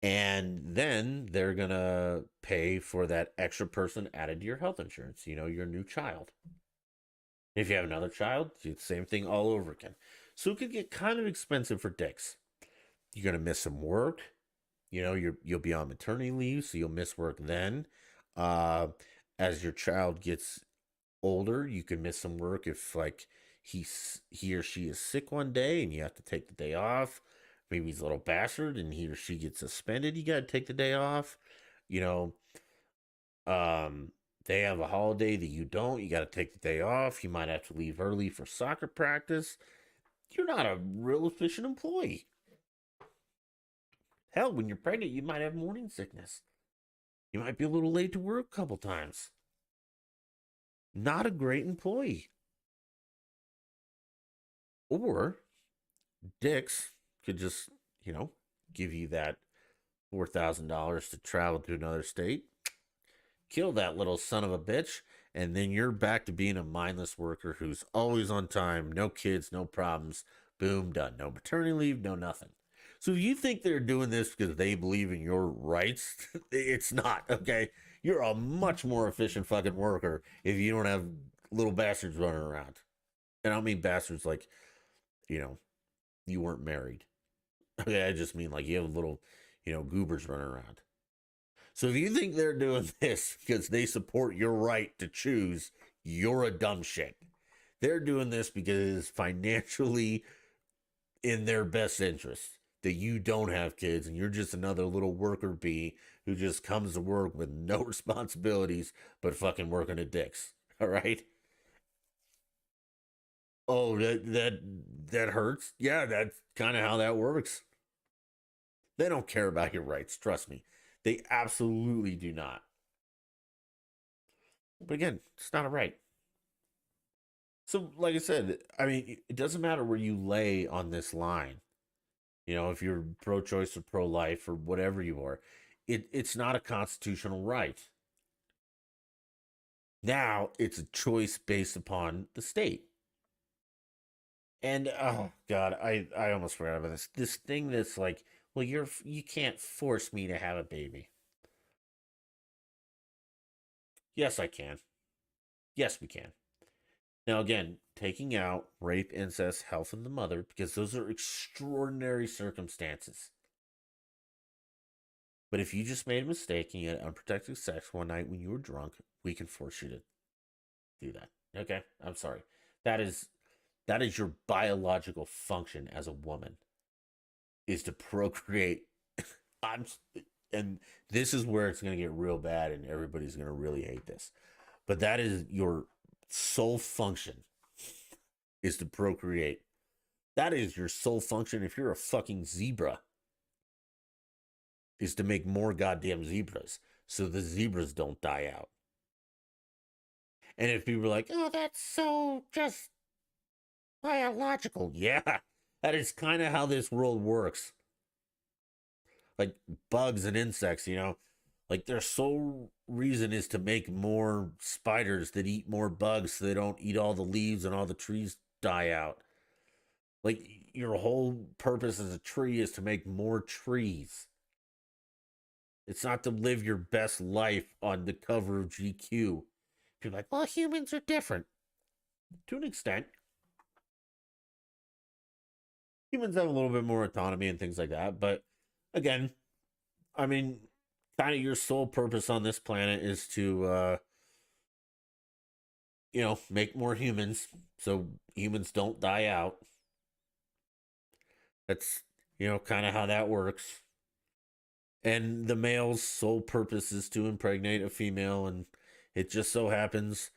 And then they're going to pay for that extra person added to your health insurance, your new child. If you have another child, do the same thing all over again. So it could get kind of expensive for Dick's. You're going to miss some work. You'll be on maternity leave, so you'll miss work then. As your child gets older, you can miss some work if, like, he or she is sick one day and you have to take the day off. Maybe he's a little bastard and he or she gets suspended. You got to take the day off. They have a holiday that you don't. You got to take the day off. You might have to leave early for soccer practice. You're not a real efficient employee. Hell, when you're pregnant, you might have morning sickness. You might be a little late to work a couple times. Not a great employee. Or Dick's could just, give you that $4,000 to travel to another state, kill that little son of a bitch, and then you're back to being a mindless worker who's always on time, no kids, no problems, boom, done. No maternity leave, no nothing. So if you think they're doing this because they believe in your rights, it's not, okay? You're a much more efficient fucking worker if you don't have little bastards running around. And I don't mean bastards like, you weren't married. Okay, I just mean like you have little, goobers running around. So if you think they're doing this because they support your right to choose, you're a dumb shit. They're doing this because it's financially in their best interest that you don't have kids and you're just another little worker bee who just comes to work with no responsibilities but fucking working at Dick's. All right? Oh, that hurts. Yeah, that's kind of how that works. They don't care about your rights, trust me. They absolutely do not. But again, it's not a right. So, like I said, I mean, it doesn't matter where you lay on this line. If you're pro-choice or pro-life or whatever you are, it's not a constitutional right. Now, it's a choice based upon the state. And oh god, I almost forgot about this thing that's like, well, you can't force me to have a baby. Yes, I can. Yes, we can. Now again, taking out rape, incest, health in the mother, because those are extraordinary circumstances. But if you just made a mistake and you had unprotected sex one night when you were drunk, we can force you to do that. Okay? I'm sorry. That is that is your biological function as a woman, is to procreate. I'm and this is where it's going to get real bad and everybody's going to really hate this. But that is your sole function, is to procreate. That is your sole function. If you're a fucking zebra, is to make more goddamn zebras so the zebras don't die out. And if people are like, oh, that's so just biological. Yeah, that is kind of how this world works. Like bugs and insects, like their sole reason is to make more spiders that eat more bugs so they don't eat all the leaves and all the trees die out. Like your whole purpose as a tree is to make more trees. It's not to live your best life on the cover of GQ. You're like, well, humans are different. To an extent, humans have a little bit more autonomy and things like that. But again, I mean, kind of your sole purpose on this planet is to, make more humans so humans don't die out. That's, kind of how that works. And the male's sole purpose is to impregnate a female, and it just so happens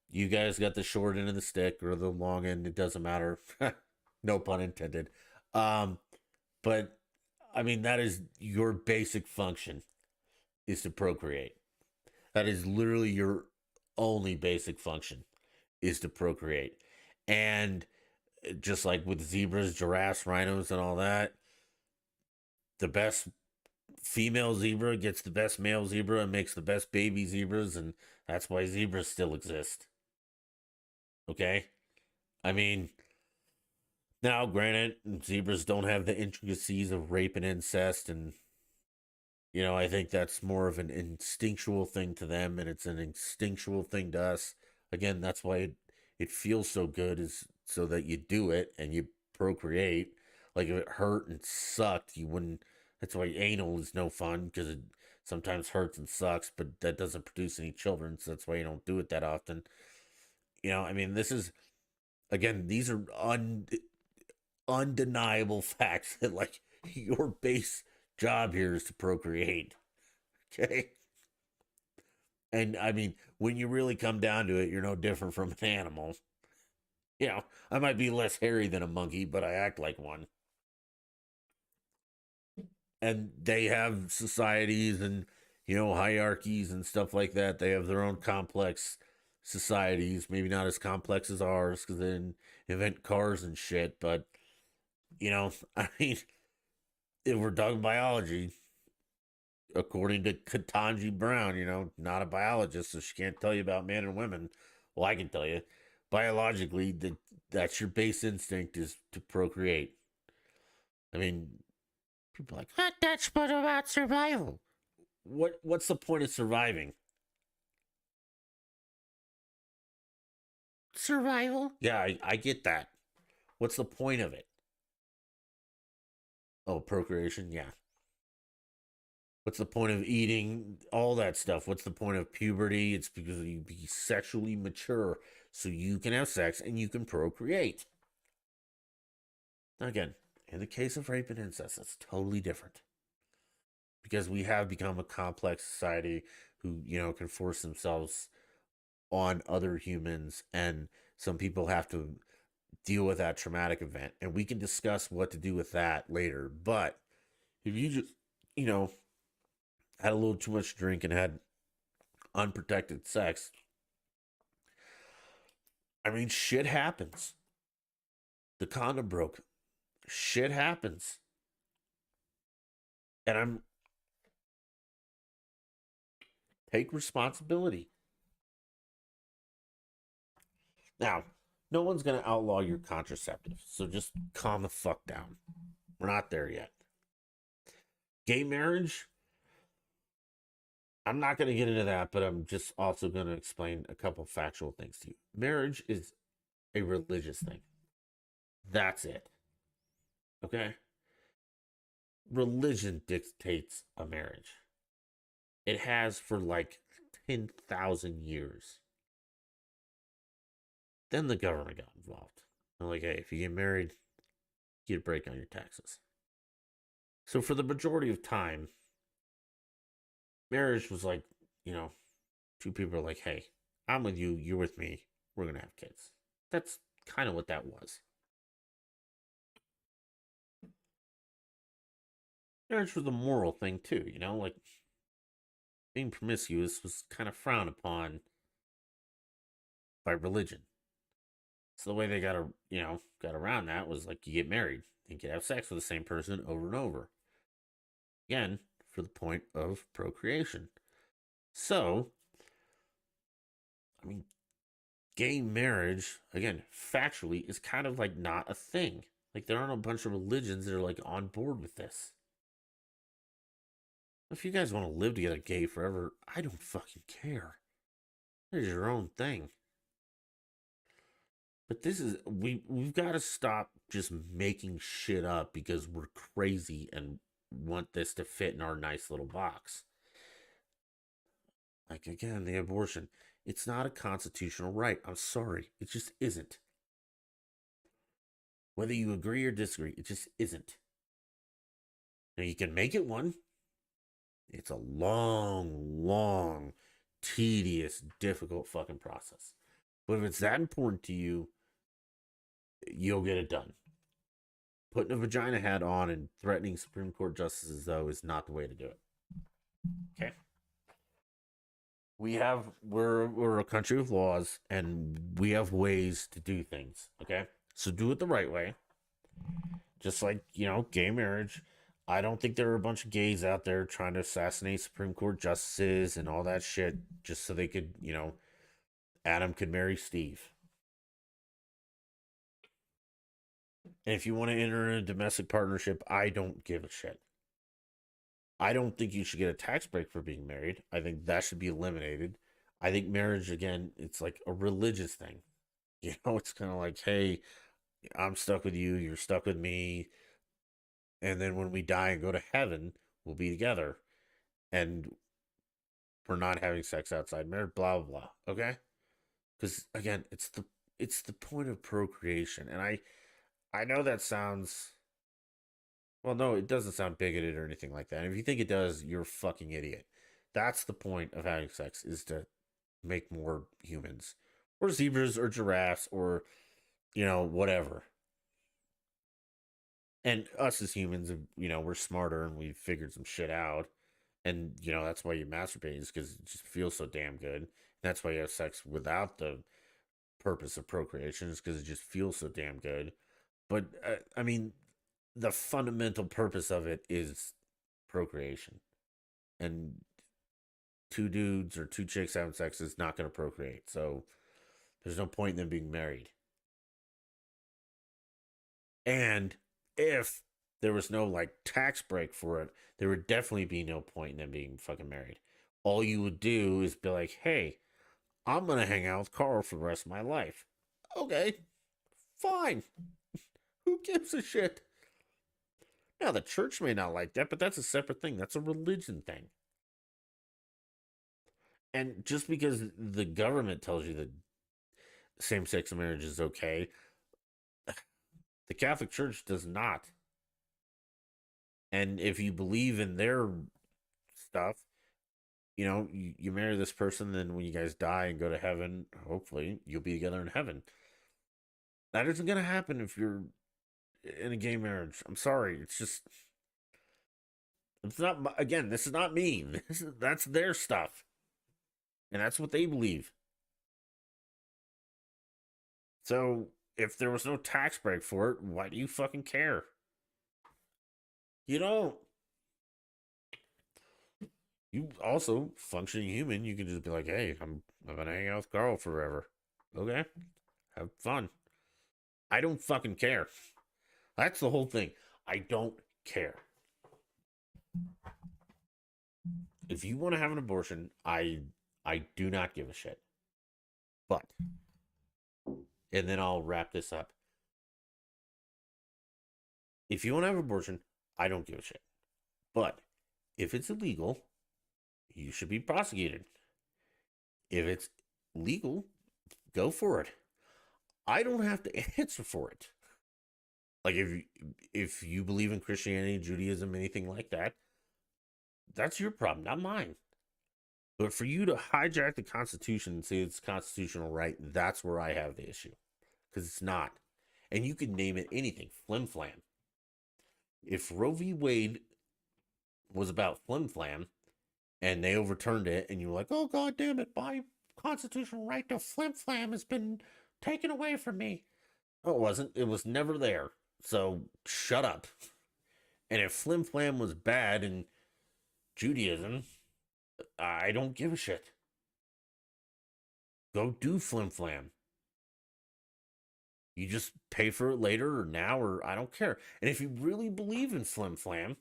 you guys got the short end of the stick or the long end. It doesn't matter. No pun intended. Um, but I mean, that is your basic function, is to procreate. That is literally your only basic function, is to procreate. And just like with zebras, giraffes, rhinos, and all that, the best female zebra gets the best male zebra and makes the best baby zebras, and that's why zebras still exist. Okay? I mean, now, granted, zebras don't have the intricacies of rape and incest, and I think that's more of an instinctual thing to them, and it's an instinctual thing to us. Again, that's why it feels so good, is so that you do it and you procreate. Like if it hurt and sucked, you wouldn't. That's why anal is no fun, because it sometimes hurts and sucks, but that doesn't produce any children, so that's why you don't do it that often. I mean, this is, again, these are undeniable facts that, like, your base job here is to procreate. Okay. And I mean, when you really come down to it, you're no different from an animal. I might be less hairy than a monkey, but I act like one. And they have societies and, hierarchies and stuff like that. They have their own complex societies, maybe not as complex as ours because they didn't invent cars and shit. But, I mean, if we're talking biology, according to Katanji Brown, not a biologist, so she can't tell you about men and women. Well, I can tell you, biologically, that's your base instinct, is to procreate. I mean, people are like, that's but about survival. What's the point of surviving? Survival? Yeah, I get that. What's the point of it? Oh, procreation? Yeah. What's the point of eating? All that stuff. What's the point of puberty? It's because you be sexually mature so you can have sex and you can procreate. Now, again, in the case of rape and incest, it's totally different because we have become a complex society who, can force themselves on other humans, and some people have to deal with that traumatic event. And we can discuss what to do with that later. But if you just, you know, had a little too much drink and had unprotected sex, I mean, shit happens. The condom broke. Shit happens. And I'm take responsibility. Now, No one's going to outlaw your contraceptive. So just calm the fuck down. We're not there yet. Gay marriage, I'm not going to get into that, but I'm just also going to explain a couple factual things to you. Marriage is a religious thing. That's it. Okay? Religion dictates a marriage. It has for like 10,000 years. Then the government got involved. They're like, hey, if you get married, you get a break on your taxes. So for the majority of time, marriage was like, two people are like, hey, I'm with you, you're with me, we're going to have kids. That's kind of what that was. Marriage was a moral thing too, like being promiscuous was kind of frowned upon by religion. So the way they got around that was like you get married, you can have sex with the same person over and over. Again, for the point of procreation. So, I mean, gay marriage, again, factually, is kind of like not a thing. Like, there aren't a bunch of religions that are like on board with this. If you guys want to live together gay forever, I don't fucking care. It's your own thing. But this is we've got to stop just making shit up because we're crazy and want this to fit in our nice little box. Like again, the abortion. It's not a constitutional right. I'm sorry. It just isn't. Whether you agree or disagree, it just isn't. Now you can make it one. It's a long, tedious, difficult fucking process. But if it's that important to you, you'll get it done. Putting a vagina hat on and threatening Supreme Court justices, though, is not the way to do it. Okay? We're a country of laws, and we have ways to do things. Okay? So do it the right way. Just like, gay marriage. I don't think there are a bunch of gays out there trying to assassinate Supreme Court justices and all that shit just so they could, Adam could marry Steve. And if you want to enter a domestic partnership, I don't give a shit. I don't think you should get a tax break for being married. I think that should be eliminated. I think marriage, again, it's like a religious thing. It's kind of like, hey, I'm stuck with you, you're stuck with me. And then when we die and go to heaven, we'll be together. And we're not having sex outside marriage, blah, blah, blah. Okay? Because, again, it's the point of procreation. And I know that sounds... Well, no, it doesn't sound bigoted or anything like that. And if you think it does, you're a fucking idiot. That's the point of having sex, is to make more humans. Or zebras or giraffes or, whatever. And us as humans, we're smarter and we've figured some shit out. And, that's why you masturbate, is because it just feels so damn good. And that's why you have sex without the purpose of procreation, is because it just feels so damn good. But, I mean, the fundamental purpose of it is procreation. And two dudes or two chicks having sex is not going to procreate. So there's no point in them being married. And if there was no like tax break for it, there would definitely be no point in them being fucking married. All you would do is be like, hey, I'm going to hang out with Carl for the rest of my life. Okay, fine. Who gives a shit? Now, the church may not like that, but that's a separate thing. That's a religion thing. And just because the government tells you that same-sex marriage is okay, the Catholic Church does not. And if you believe in their stuff, you marry this person, then when you guys die and go to heaven, hopefully you'll be together in heaven. That isn't going to happen if you're in a gay marriage. I'm sorry. It's not, again, this is not me. That's their stuff. And that's what they believe. So if there was no tax break for it, why do you fucking care? You don't. You also, functioning human, you can just be like, hey, I'm gonna hang out with Carl forever. Okay? Have fun. I don't fucking care. That's the whole thing. I don't care. If you want to have an abortion, I do not give a shit. But and then I'll wrap this up. If you want to have an abortion, I don't give a shit. But if it's illegal, you should be prosecuted. If it's legal, go for it. I don't have to answer for it. Like if you believe in Christianity, Judaism, anything like that, that's your problem, not mine. But for you to hijack the Constitution and say it's constitutional right, that's where I have the issue. Because it's not. And you can name it anything, flim flam. If Roe v. Wade was about flim flam and they overturned it and you're like, oh god damn it, my constitutional right to flim flam has been taken away from me. No, it wasn't. It was never there. So shut up. And if flim flam was bad in Judaism, I don't give a shit. Go do flim flam. You just pay for it later or now or I don't care. And if you really believe in flim flam,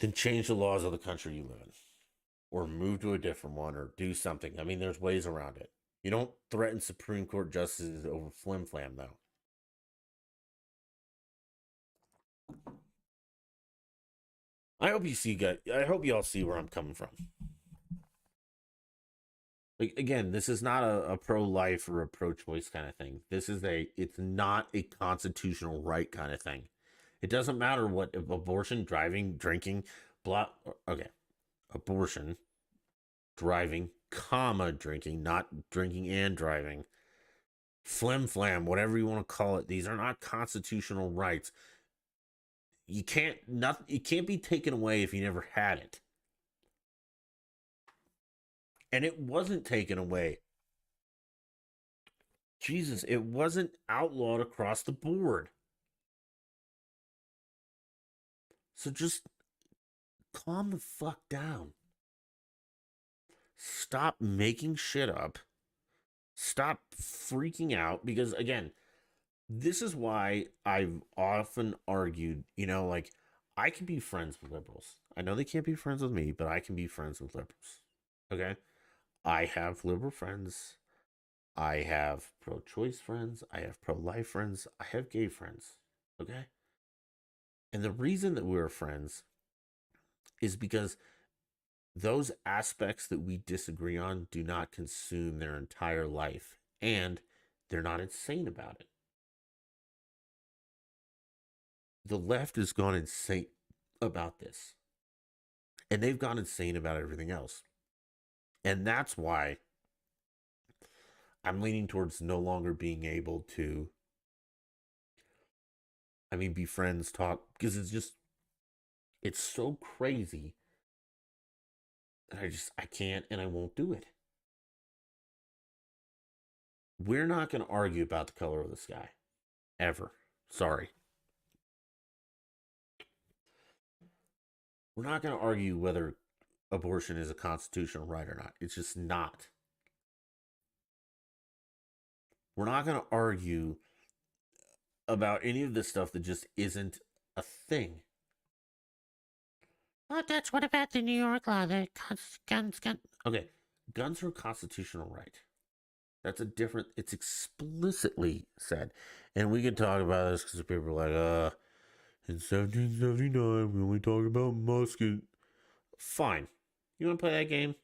then change the laws of the country you live in. Or move to a different one or do something. I mean, there's ways around it. You don't threaten Supreme Court justices over flim flam, though. I hope you all see where I'm coming from. Like, again, this is not a pro-life or a pro-choice kind of thing. It's not a constitutional right kind of thing. It doesn't matter what abortion, driving, drinking, blah. Okay, abortion, driving, comma, drinking, not drinking and driving. Flim flam, whatever you want to call it. These are not constitutional rights. It can't be taken away if you never had it. And it wasn't taken away. Jesus, it wasn't outlawed across the board. So just calm the fuck down. Stop making shit up. Stop freaking out. Because, again, this is why I've often argued, like, I can be friends with liberals. I know they can't be friends with me, but I can be friends with liberals. Okay? I have liberal friends. I have pro-choice friends. I have pro-life friends. I have gay friends. Okay? And the reason that we're friends is because those aspects that we disagree on do not consume their entire life. And they're not insane about it. The left has gone insane about this. And they've gone insane about everything else. And that's why I'm leaning towards no longer being able to, be friends, talk, because it's so crazy that I can't and I won't do it. We're not going to argue about the color of the sky. Ever. Sorry. We're not going to argue whether abortion is a constitutional right or not. It's just not. We're not going to argue about any of this stuff that just isn't a thing. Oh, that's what about the New York law? The guns. Okay, guns are a constitutional right. That's it's explicitly said. And we can talk about this because people are like, in 1779, we only talk about musket. Fine. You want to play that game?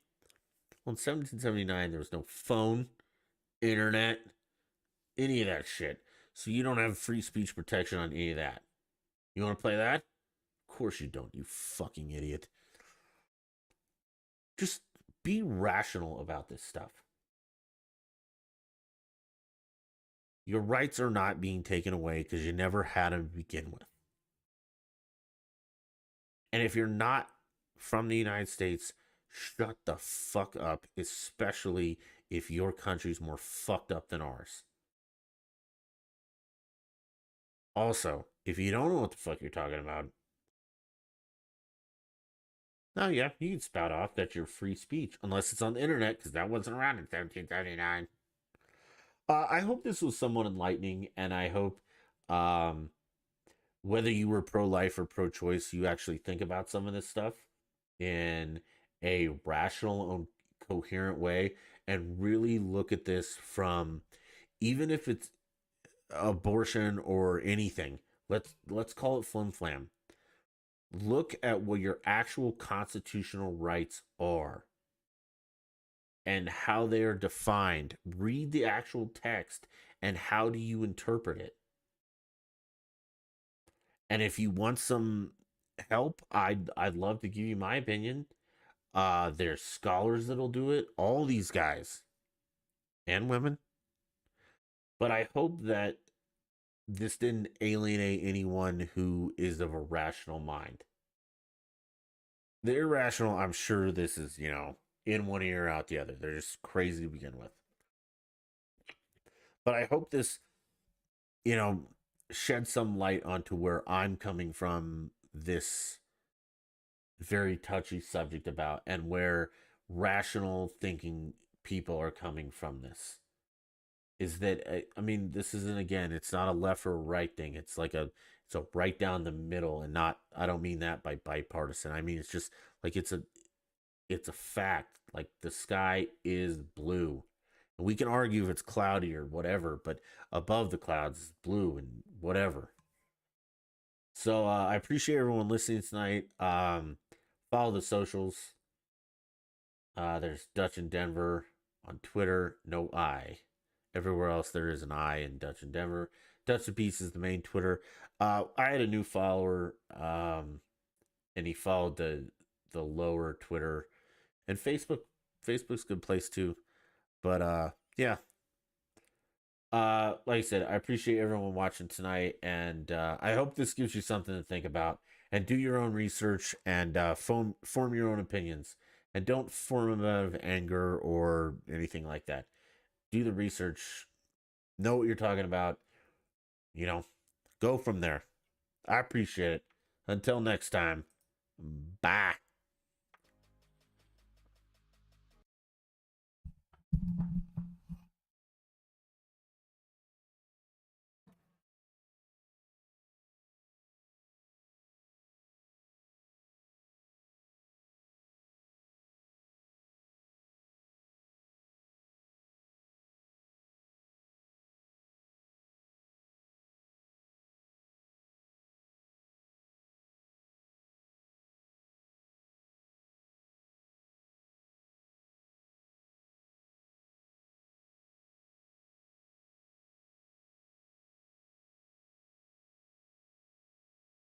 Well, in 1779, there was no phone, internet, any of that shit. So you don't have free speech protection on any of that. You want to play that? Of course you don't, you fucking idiot. Just be rational about this stuff. Your rights are not being taken away because you never had them to begin with. And if you're not from the United States, shut the fuck up, especially if your country's more fucked up than ours. Also, if you don't know what the fuck you're talking about, oh yeah, you can spout off that you're free speech, unless it's on the internet, because that wasn't around in 1779. I hope this was somewhat enlightening, and I hope um, whether you were pro life or pro choice, you actually think about some of this stuff in a rational and coherent way and really look at this from, even if it's abortion or anything, let's call it flim flam. Look at what your actual constitutional rights are and how they are defined. Read the actual text and how do you interpret it. And if you want some help, I'd love to give you my opinion. There's scholars that'll do it, all these guys and women. But I hope that this didn't alienate anyone who is of a rational mind. The irrational, I'm sure this is, in one ear, out the other. They're just crazy to begin with. But I hope this, you know, shed some light onto where I'm coming from this very touchy subject about and where rational thinking people are coming from this. Is that I mean, this isn't, again, it's not a left or a right thing. It's like it's a right down the middle, and not, I don't mean that by bipartisan. I mean it's just like it's a fact. Like the sky is blue. And we can argue if it's cloudy or whatever, but above the clouds is blue and whatever. So I appreciate everyone listening tonight. Follow the socials. There's Dutch in Denver on Twitter. No I. Everywhere else there is an I in Dutch in Denver. Dutch of Peace is the main Twitter. I had a new follower, and he followed the lower Twitter and Facebook. Facebook's a good place too. But yeah. Like I said, I appreciate everyone watching tonight, and I hope this gives you something to think about. And do your own research and form your own opinions. And don't form them out of anger or anything like that. Do the research, know what you're talking about, you know, go from there. I appreciate it. Until next time, bye.